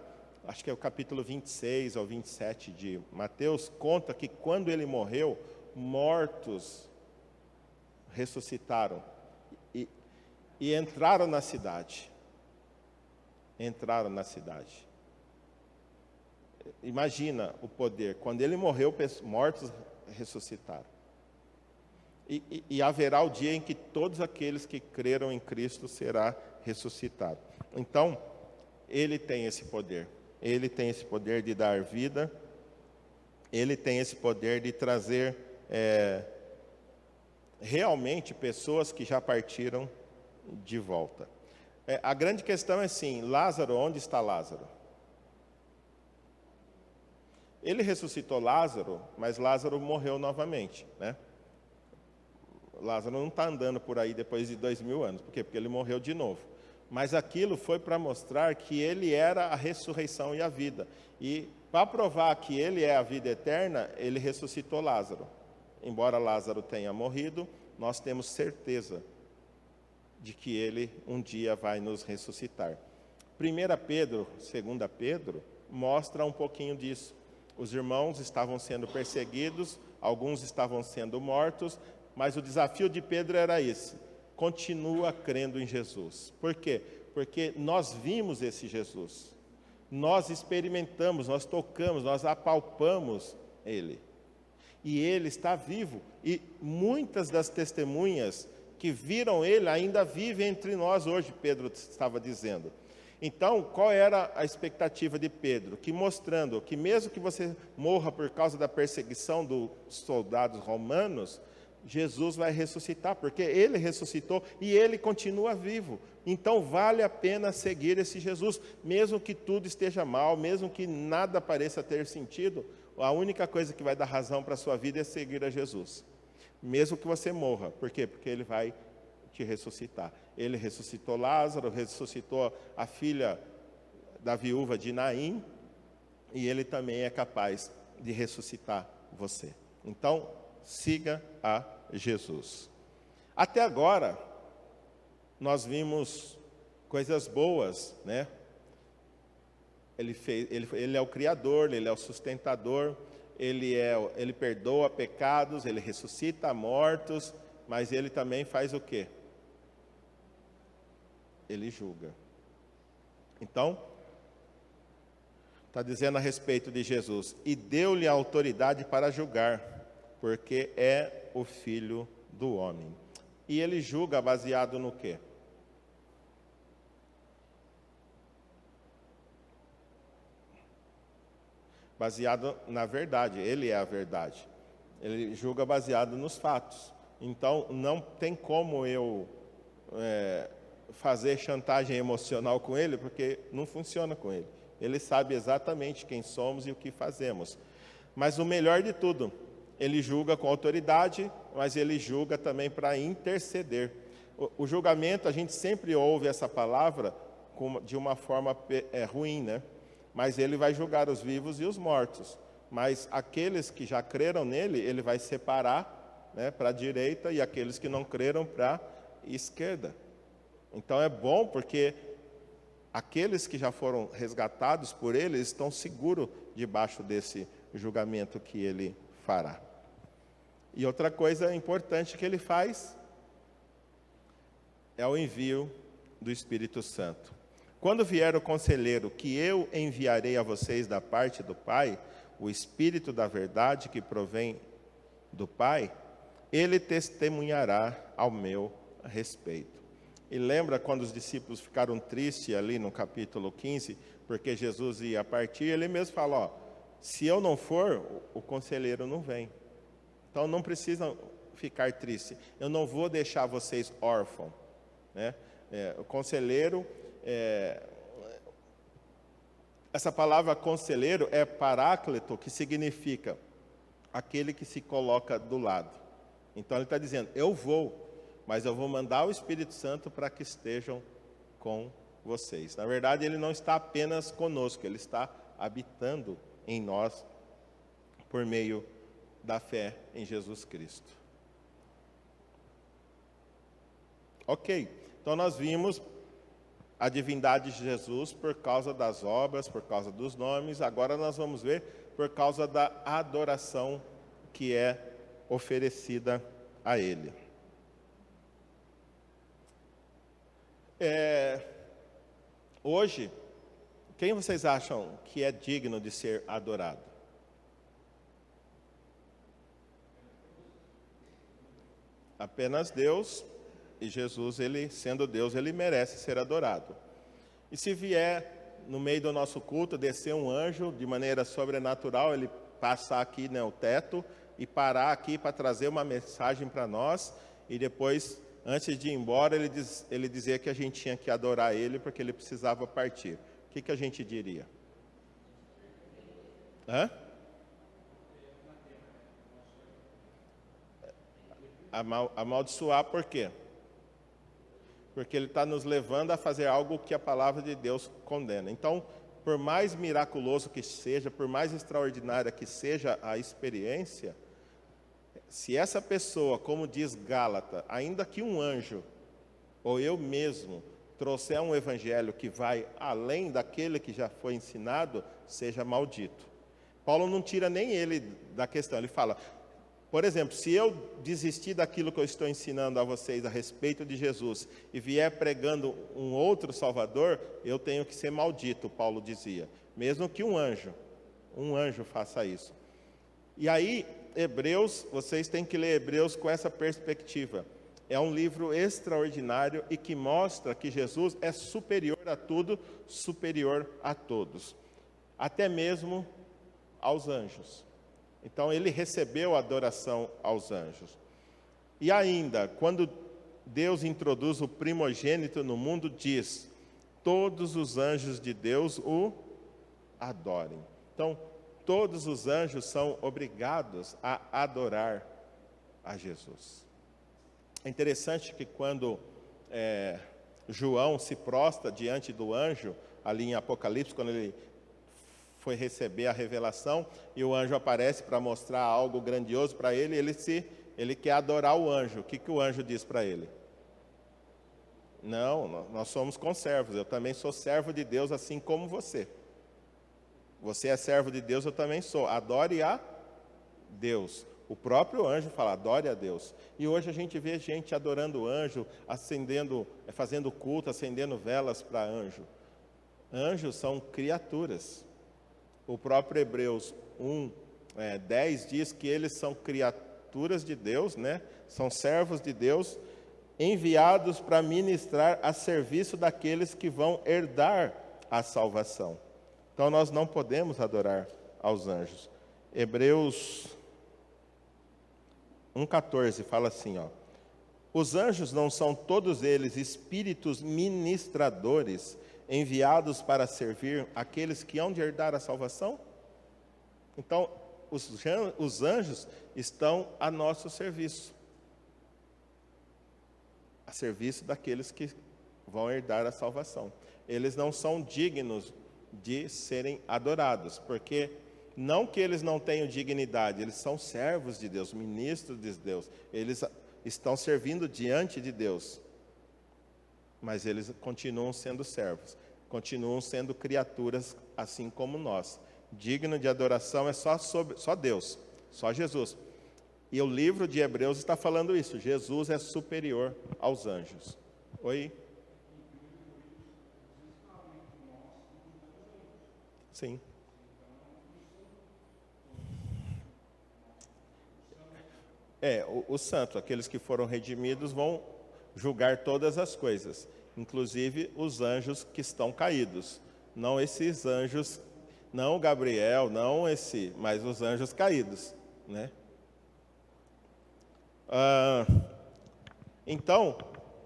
acho que é o capítulo 26 ou 27 de Mateus, conta que quando ele morreu, mortos ressuscitaram e entraram na cidade. Entraram na cidade. Imagina o poder. Quando ele morreu, mortos ressuscitaram. E haverá o dia em que todos aqueles que creram em Cristo será ressuscitado. Então, ele tem esse poder. Ele tem esse poder de dar vida. Ele tem esse poder de trazer realmente pessoas que já partiram de volta. A grande questão é assim, Lázaro, onde está Lázaro? Ele ressuscitou Lázaro, mas Lázaro morreu novamente, né? Lázaro não está andando por aí depois de 2000 anos. Por quê? Porque ele morreu de novo. Mas aquilo foi para mostrar que ele era a ressurreição e a vida. E para provar que ele é a vida eterna, ele ressuscitou Lázaro. Embora Lázaro tenha morrido, nós temos certeza de que ele um dia vai nos ressuscitar. 1 Pedro, 2 Pedro, mostra um pouquinho disso. Os irmãos estavam sendo perseguidos, alguns estavam sendo mortos, mas o desafio de Pedro era esse: continua crendo em Jesus. Por quê? Porque nós vimos esse Jesus, nós experimentamos, nós tocamos, nós apalpamos Ele. E Ele está vivo. E muitas das testemunhas que viram Ele ainda vivem entre nós hoje, Pedro estava dizendo. Então, qual era a expectativa de Pedro? Que mostrando que mesmo que você morra por causa da perseguição dos soldados romanos, Jesus vai ressuscitar, porque ele ressuscitou e ele continua vivo. Então vale a pena seguir esse Jesus, mesmo que tudo esteja mal, mesmo que nada pareça ter sentido, a única coisa que vai dar razão para a sua vida é seguir a Jesus. Mesmo que você morra. Por quê? Porque ele vai te ressuscitar. Ele ressuscitou Lázaro, ressuscitou a filha da viúva de Naim, e ele também é capaz de ressuscitar você. Então, siga a Jesus. Até agora, nós vimos coisas boas, né? Ele é o Criador, Ele é o sustentador, Ele perdoa pecados, Ele ressuscita mortos, mas Ele também faz o quê? Ele julga. Então, está dizendo a respeito de Jesus, e deu-lhe a autoridade para julgar, porque é o Filho do homem. E ele julga baseado no quê? Baseado na verdade, ele é a verdade. Ele julga baseado nos fatos. Então, não tem como eu fazer chantagem emocional com ele, porque não funciona com ele. Ele sabe exatamente quem somos e o que fazemos. Mas o melhor de tudo, ele julga com autoridade, mas ele julga também para interceder. O julgamento, a gente sempre ouve essa palavra de uma forma ruim, né? Mas ele vai julgar os vivos e os mortos. Mas aqueles que já creram nele, ele vai separar, né, para a direita, e aqueles que não creram para a esquerda. Então é bom porque aqueles que já foram resgatados por ele estão seguros debaixo desse julgamento que ele fará. E outra coisa importante que ele faz é o envio do Espírito Santo. Quando vier o conselheiro que eu enviarei a vocês da parte do Pai, o Espírito da verdade que provém do Pai, ele testemunhará ao meu respeito. E lembra quando os discípulos ficaram tristes ali no capítulo 15, porque Jesus ia partir, ele mesmo fala, ó, se eu não for, o conselheiro não vem. Então não precisam ficar tristes. Eu não vou deixar vocês órfãos, né? O conselheiro, essa palavra conselheiro é paráclito, que significa aquele que se coloca do lado. Então ele está dizendo, eu vou, mas eu vou mandar o Espírito Santo para que estejam com vocês. Na verdade, ele não está apenas conosco, ele está habitando em nós por meio da fé em Jesus Cristo. Ok, então nós vimos a divindade de Jesus por causa das obras, por causa dos nomes. Agora nós vamos ver por causa da adoração que é oferecida a Ele. Hoje, quem vocês acham que é digno de ser adorado? Apenas Deus, e Jesus, ele sendo Deus, ele merece ser adorado. E se vier no meio do nosso culto, descer um anjo de maneira sobrenatural, ele passar aqui no teto e parar aqui para trazer uma mensagem para nós, e depois, antes de ir embora, ele dizia que a gente tinha que adorar ele porque ele precisava partir. O que a gente diria? Amaldiçoar por quê? Porque ele está nos levando a fazer algo que a palavra de Deus condena. Então, por mais miraculoso que seja, por mais extraordinária que seja a experiência, se essa pessoa, como diz Gálatas, ainda que um anjo, ou eu mesmo, trouxer um evangelho que vai além daquele que já foi ensinado, seja maldito. Paulo não tira nem ele da questão, ele fala, por exemplo, se eu desistir daquilo que eu estou ensinando a vocês a respeito de Jesus e vier pregando um outro Salvador, eu tenho que ser maldito, Paulo dizia. Mesmo que um anjo faça isso. E aí, Hebreus, vocês têm que ler Hebreus com essa perspectiva. É um livro extraordinário e que mostra que Jesus é superior a tudo, superior a todos. Até mesmo aos anjos. Então, ele recebeu a adoração aos anjos. E ainda, quando Deus introduz o primogênito no mundo, diz: todos os anjos de Deus o adorem. Então, todos os anjos são obrigados a adorar a Jesus. É interessante que quando João se prostra diante do anjo, ali em Apocalipse, quando ele foi receber a revelação, e o anjo aparece para mostrar algo grandioso para ele, ele quer adorar o anjo. O que o anjo diz para ele? Não, nós somos conservos, eu também sou servo de Deus, assim como você. Você é servo de Deus, eu também sou. Adore a Deus. O próprio anjo fala, adore a Deus. E hoje a gente vê gente adorando o anjo, fazendo culto, acendendo velas para anjo. Anjos são criaturas. O próprio Hebreus 1:10 diz que eles são criaturas de Deus, né? São servos de Deus, enviados para ministrar a serviço daqueles que vão herdar a salvação. Então nós não podemos adorar aos anjos. Hebreus 1:14 fala assim, os anjos não são todos eles espíritos ministradores enviados para servir aqueles que hão de herdar a salvação? Então, os anjos estão a nosso serviço. A serviço daqueles que vão herdar a salvação. Eles não são dignos de serem adorados, porque não que eles não tenham dignidade, eles são servos de Deus, ministros de Deus, eles estão servindo diante de Deus, mas eles continuam sendo servos, continuam sendo criaturas assim como nós. Digno de adoração é só Deus, só Jesus. E o livro de Hebreus está falando isso, Jesus é superior aos anjos. Oi? Sim. Os santos, aqueles que foram redimidos, vão julgar todas as coisas, inclusive os anjos que estão caídos. Não esses anjos, não Gabriel, mas os anjos caídos, né? Então,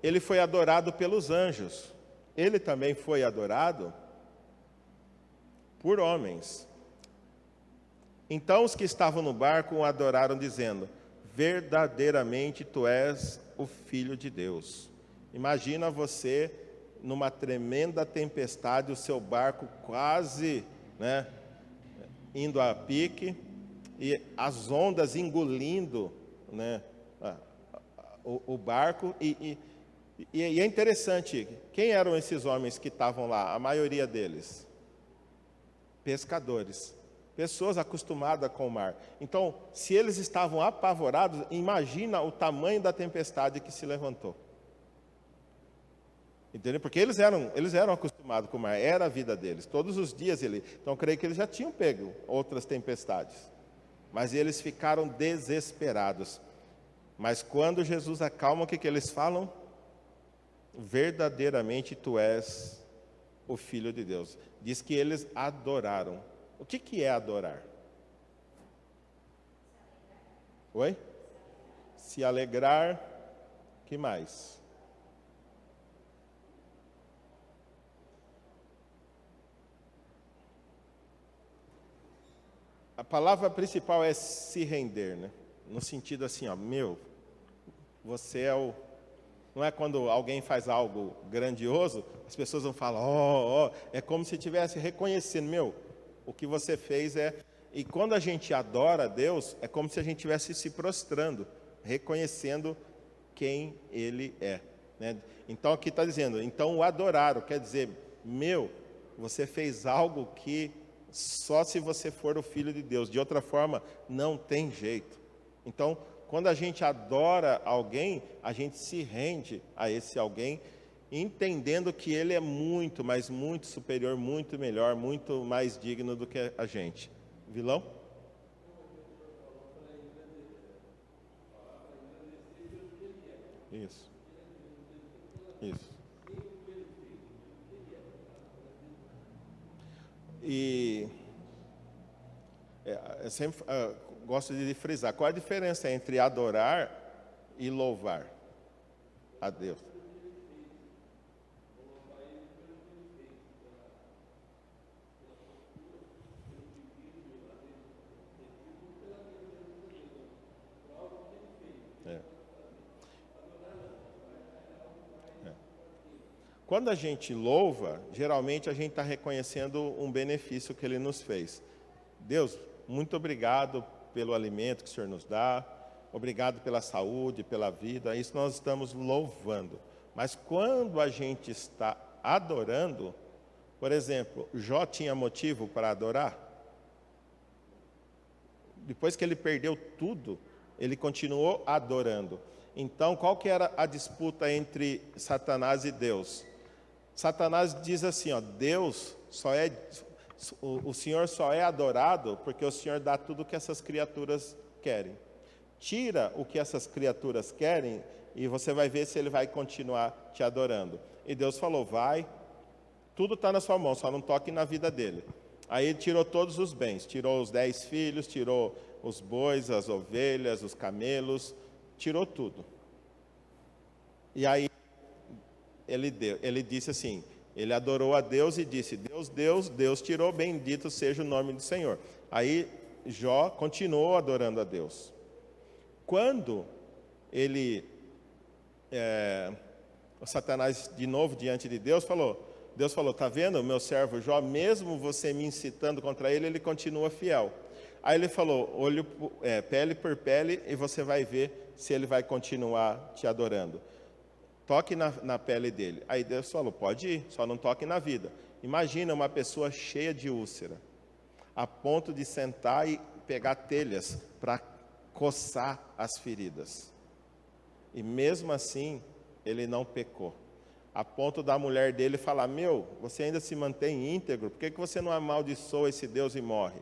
ele foi adorado pelos anjos. Ele também foi adorado por homens. Então os que estavam no barco o adoraram, dizendo: verdadeiramente tu és o Filho de Deus. Imagina você numa tremenda tempestade, o seu barco quase, indo a pique, e as ondas engolindo, o barco. E é interessante, quem eram esses homens que estavam lá? A maioria deles pescadores, pessoas acostumadas com o mar. Então, se eles estavam apavorados, imagina o tamanho da tempestade que se levantou. Entendeu? Porque eles eram acostumados com o mar, era a vida deles. Todos os dias então eu creio que eles já tinham pego outras tempestades. Mas eles ficaram desesperados. Mas quando Jesus acalma, o que eles falam? Verdadeiramente tu és o Filho de Deus. Diz que eles adoraram. O que é adorar? Oi? Se alegrar. Que mais? A palavra principal é se render, né? No sentido assim, você é o... Não é quando alguém faz algo grandioso, as pessoas vão falar, é como se estivesse reconhecendo, o que você fez é... E quando a gente adora a Deus, é como se a gente estivesse se prostrando, reconhecendo quem Ele é, né? Então aqui está dizendo, então o adoraram, quer dizer, você fez algo que só se você for o Filho de Deus, de outra forma não tem jeito. Então, quando a gente adora alguém, a gente se rende a esse alguém, entendendo que ele é muito, mas muito superior, muito melhor, muito mais digno do que a gente. Vilão? Isso. E eu sempre gosto de frisar, qual a diferença entre adorar e louvar a Deus. Quando a gente louva, geralmente a gente está reconhecendo um benefício que Ele nos fez. Deus, muito obrigado pelo alimento que o Senhor nos dá, obrigado pela saúde, pela vida, isso nós estamos louvando. Mas quando a gente está adorando, por exemplo, Jó tinha motivo para adorar? Depois que ele perdeu tudo, ele continuou adorando. Então, qual que era a disputa entre Satanás e Deus? Satanás diz assim, ó, o Senhor só é adorado porque o Senhor dá tudo o que essas criaturas querem. Tira o que essas criaturas querem e você vai ver se ele vai continuar te adorando. E Deus falou, vai, tudo está na sua mão, só não toque na vida dele. Aí ele tirou todos os bens, tirou os 10 filhos, tirou os bois, as ovelhas, os camelos, tirou tudo. E aí ele disse assim, ele adorou a Deus e disse, Deus tirou, bendito seja o nome do Senhor. Aí Jó continuou adorando a Deus. Quando o Satanás de novo diante de Deus falou, tá vendo, meu servo Jó, mesmo você me incitando contra ele, ele continua fiel. Aí ele falou, pele por pele, e você vai ver se ele vai continuar te adorando. Toque na pele dele. Aí Deus falou, pode ir, só não toque na vida. Imagina uma pessoa cheia de úlcera, a ponto de sentar e pegar telhas para coçar as feridas. E mesmo assim, ele não pecou. A ponto da mulher dele falar, você ainda se mantém íntegro, por que você não amaldiçoa esse Deus e morre?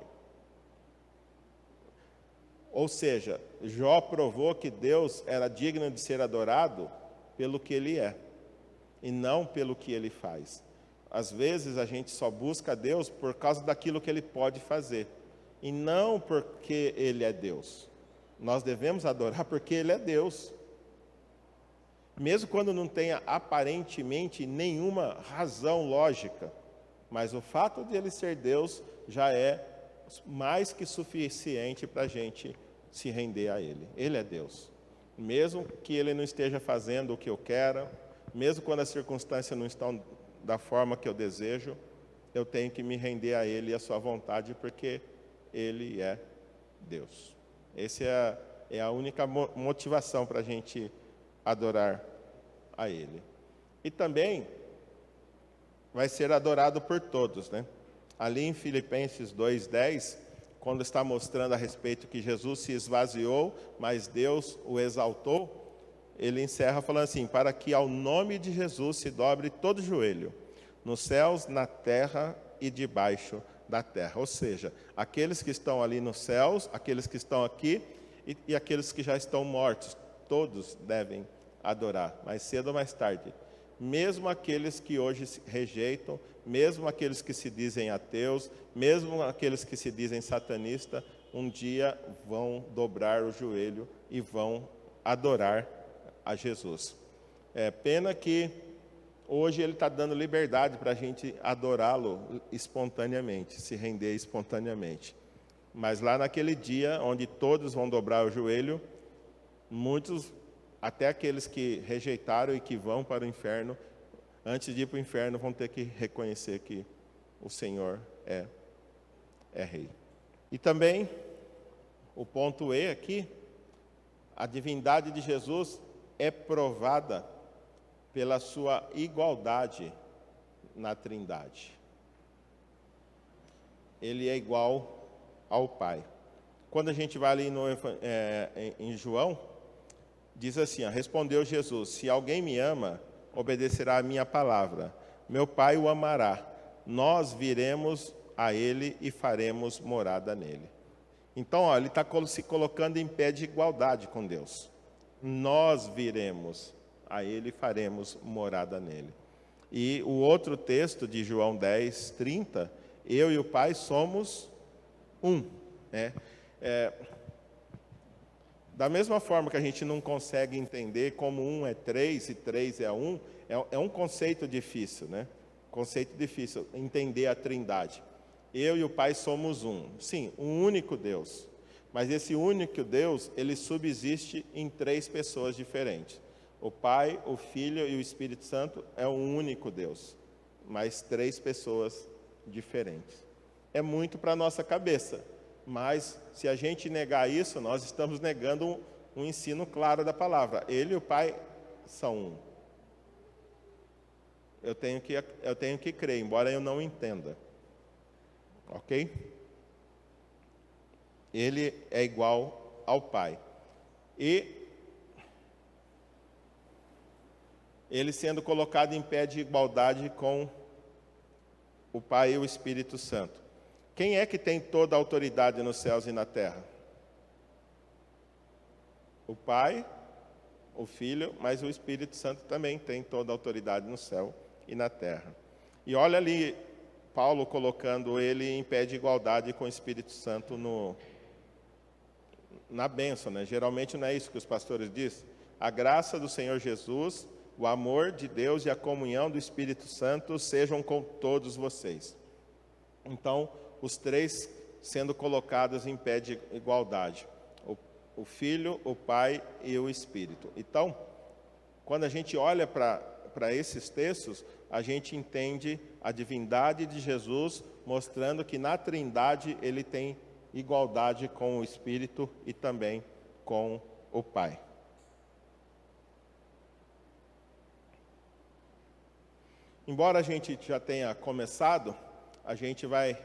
Ou seja, Jó provou que Deus era digno de ser adorado pelo que ele é, e não pelo que ele faz. Às vezes a gente só busca Deus por causa daquilo que ele pode fazer, e não porque ele é Deus. Nós devemos adorar porque ele é Deus. Mesmo quando não tenha aparentemente nenhuma razão lógica, mas o fato de ele ser Deus já é mais que suficiente para a gente se render a ele. Ele é Deus. Mesmo que ele não esteja fazendo o que eu quero, mesmo quando as circunstâncias não estão da forma que eu desejo, eu tenho que me render a ele e a sua vontade, porque ele é Deus. Essa é a única motivação para a gente adorar a ele. E também vai ser adorado por todos, né? Ali em Filipenses 2:10, quando está mostrando a respeito que Jesus se esvaziou, mas Deus o exaltou, ele encerra falando assim, para que ao nome de Jesus se dobre todo joelho, nos céus, na terra e debaixo da terra. Ou seja, aqueles que estão ali nos céus, aqueles que estão aqui e aqueles que já estão mortos, todos devem adorar, mais cedo ou mais tarde. Mesmo aqueles que hoje se rejeitam, mesmo aqueles que se dizem ateus, mesmo aqueles que se dizem satanistas, um dia vão dobrar o joelho e vão adorar a Jesus. É pena que hoje ele está dando liberdade para a gente adorá-lo espontaneamente, se render espontaneamente. Mas lá naquele dia, onde todos vão dobrar o joelho, muitos, até aqueles que rejeitaram e que vão para o inferno, antes de ir para o inferno, vão ter que reconhecer que o Senhor é Rei. E também, o ponto E aqui, a divindade de Jesus é provada pela sua igualdade na Trindade. Ele é igual ao Pai. Quando a gente vai ali em João, diz assim, respondeu Jesus, se alguém me ama, obedecerá a minha palavra. Meu Pai o amará. Nós viremos a ele e faremos morada nele. Então, ele está se colocando em pé de igualdade com Deus. Nós viremos a ele e faremos morada nele. E o outro texto de João 10:30, eu e o Pai somos um. Da mesma forma que a gente não consegue entender como um é três e três é um, é um conceito difícil, né? Conceito difícil, entender a Trindade. Eu e o Pai somos um. Sim, um único Deus. Mas esse único Deus, ele subsiste em três pessoas diferentes. O Pai, o Filho e o Espírito Santo é um único Deus, mas três pessoas diferentes. É muito para a nossa cabeça, mas se a gente negar isso, nós estamos negando um ensino claro da palavra. Ele e o Pai são um. Eu tenho que crer, embora eu não entenda. Ok? Ele é igual ao Pai. E ele sendo colocado em pé de igualdade com o Pai e o Espírito Santo. Quem é que tem toda a autoridade nos céus e na terra? O Pai, o Filho, mas o Espírito Santo também tem toda a autoridade no céu e na terra. E olha ali, Paulo colocando ele em pé de igualdade com o Espírito Santo na bênção, né? Geralmente não é isso que os pastores dizem. A graça do Senhor Jesus, o amor de Deus e a comunhão do Espírito Santo sejam com todos vocês. Então, os três sendo colocados em pé de igualdade. O Filho, o Pai e o Espírito. Então, quando a gente olha para esses textos, a gente entende a divindade de Jesus, mostrando que na Trindade ele tem igualdade com o Espírito e também com o Pai. Embora a gente já tenha começado, a gente vai,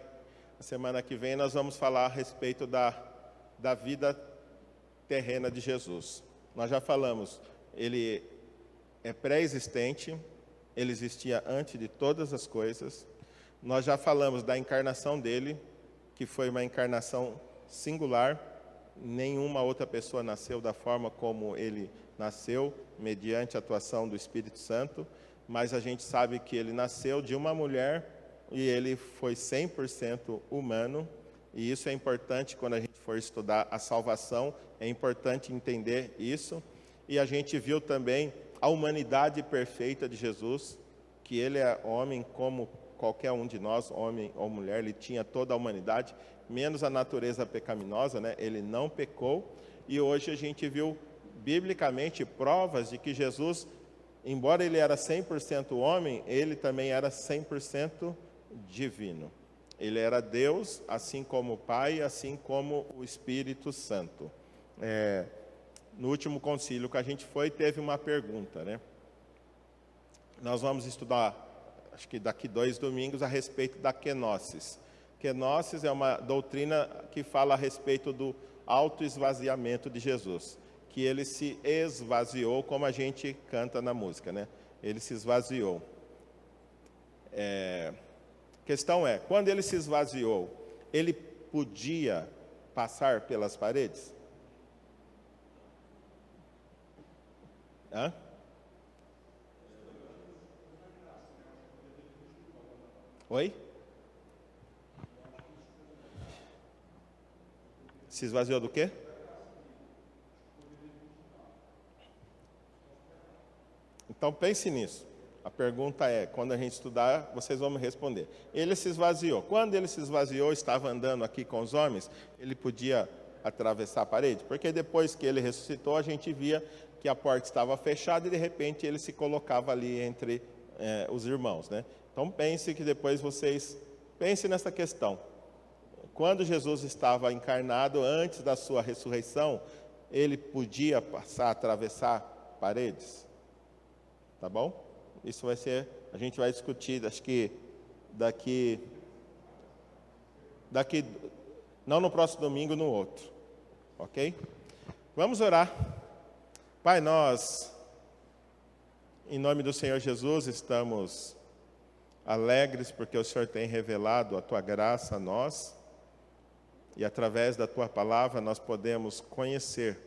na semana que vem, nós vamos falar a respeito da vida terrena de Jesus. Nós já falamos, ele é pré-existente, ele existia antes de todas as coisas. Nós já falamos da encarnação dele, que foi uma encarnação singular. Nenhuma outra pessoa nasceu da forma como ele nasceu, mediante a atuação do Espírito Santo. Mas a gente sabe que ele nasceu de uma mulher e ele foi 100% humano. E isso é importante quando a gente for estudar a salvação, é importante entender isso. E a gente viu também a humanidade perfeita de Jesus, que ele é homem como qualquer um de nós, homem ou mulher, ele tinha toda a humanidade, menos a natureza pecaminosa, né? Ele não pecou. E hoje a gente viu, biblicamente, provas de que Jesus, embora ele era 100% homem, ele também era 100% divino. Ele era Deus, assim como o Pai, assim como o Espírito Santo. No último concílio que a gente foi, teve uma pergunta, né? Nós vamos estudar, acho que daqui 2 domingos, a respeito da kenosis. Kenosis é uma doutrina que fala a respeito do autoesvaziamento de Jesus, que ele se esvaziou, como a gente canta na música, né? Ele se esvaziou. A questão é, quando ele se esvaziou, ele podia passar pelas paredes? Hã? Oi? Se esvaziou do quê? Então pense nisso. A pergunta é, quando a gente estudar, vocês vão me responder. Ele se esvaziou. Quando ele se esvaziou, estava andando aqui com os homens, ele podia atravessar a parede? Porque depois que ele ressuscitou, a gente via que a porta estava fechada e de repente ele se colocava ali entre os irmãos, né? Então pense que depois pensem nessa questão. Quando Jesus estava encarnado, antes da sua ressurreição, ele podia atravessar paredes? Tá bom? Isso vai ser, a gente vai discutir, acho que daqui, não no próximo domingo, no outro. Ok? Vamos orar. Pai, nós, em nome do Senhor Jesus, estamos alegres porque o Senhor tem revelado a Tua graça a nós e através da Tua palavra nós podemos conhecer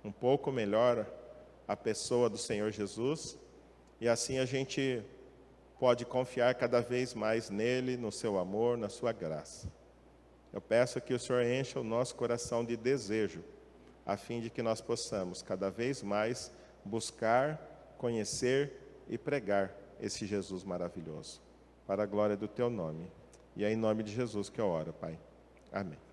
um pouco melhor a pessoa do Senhor Jesus e assim a gente pode confiar cada vez mais nele, no Seu amor, na Sua graça. Eu peço que o Senhor encha o nosso coração de desejo a fim de que nós possamos cada vez mais buscar, conhecer e pregar esse Jesus maravilhoso, para a glória do teu nome. E é em nome de Jesus que eu oro, Pai. Amém.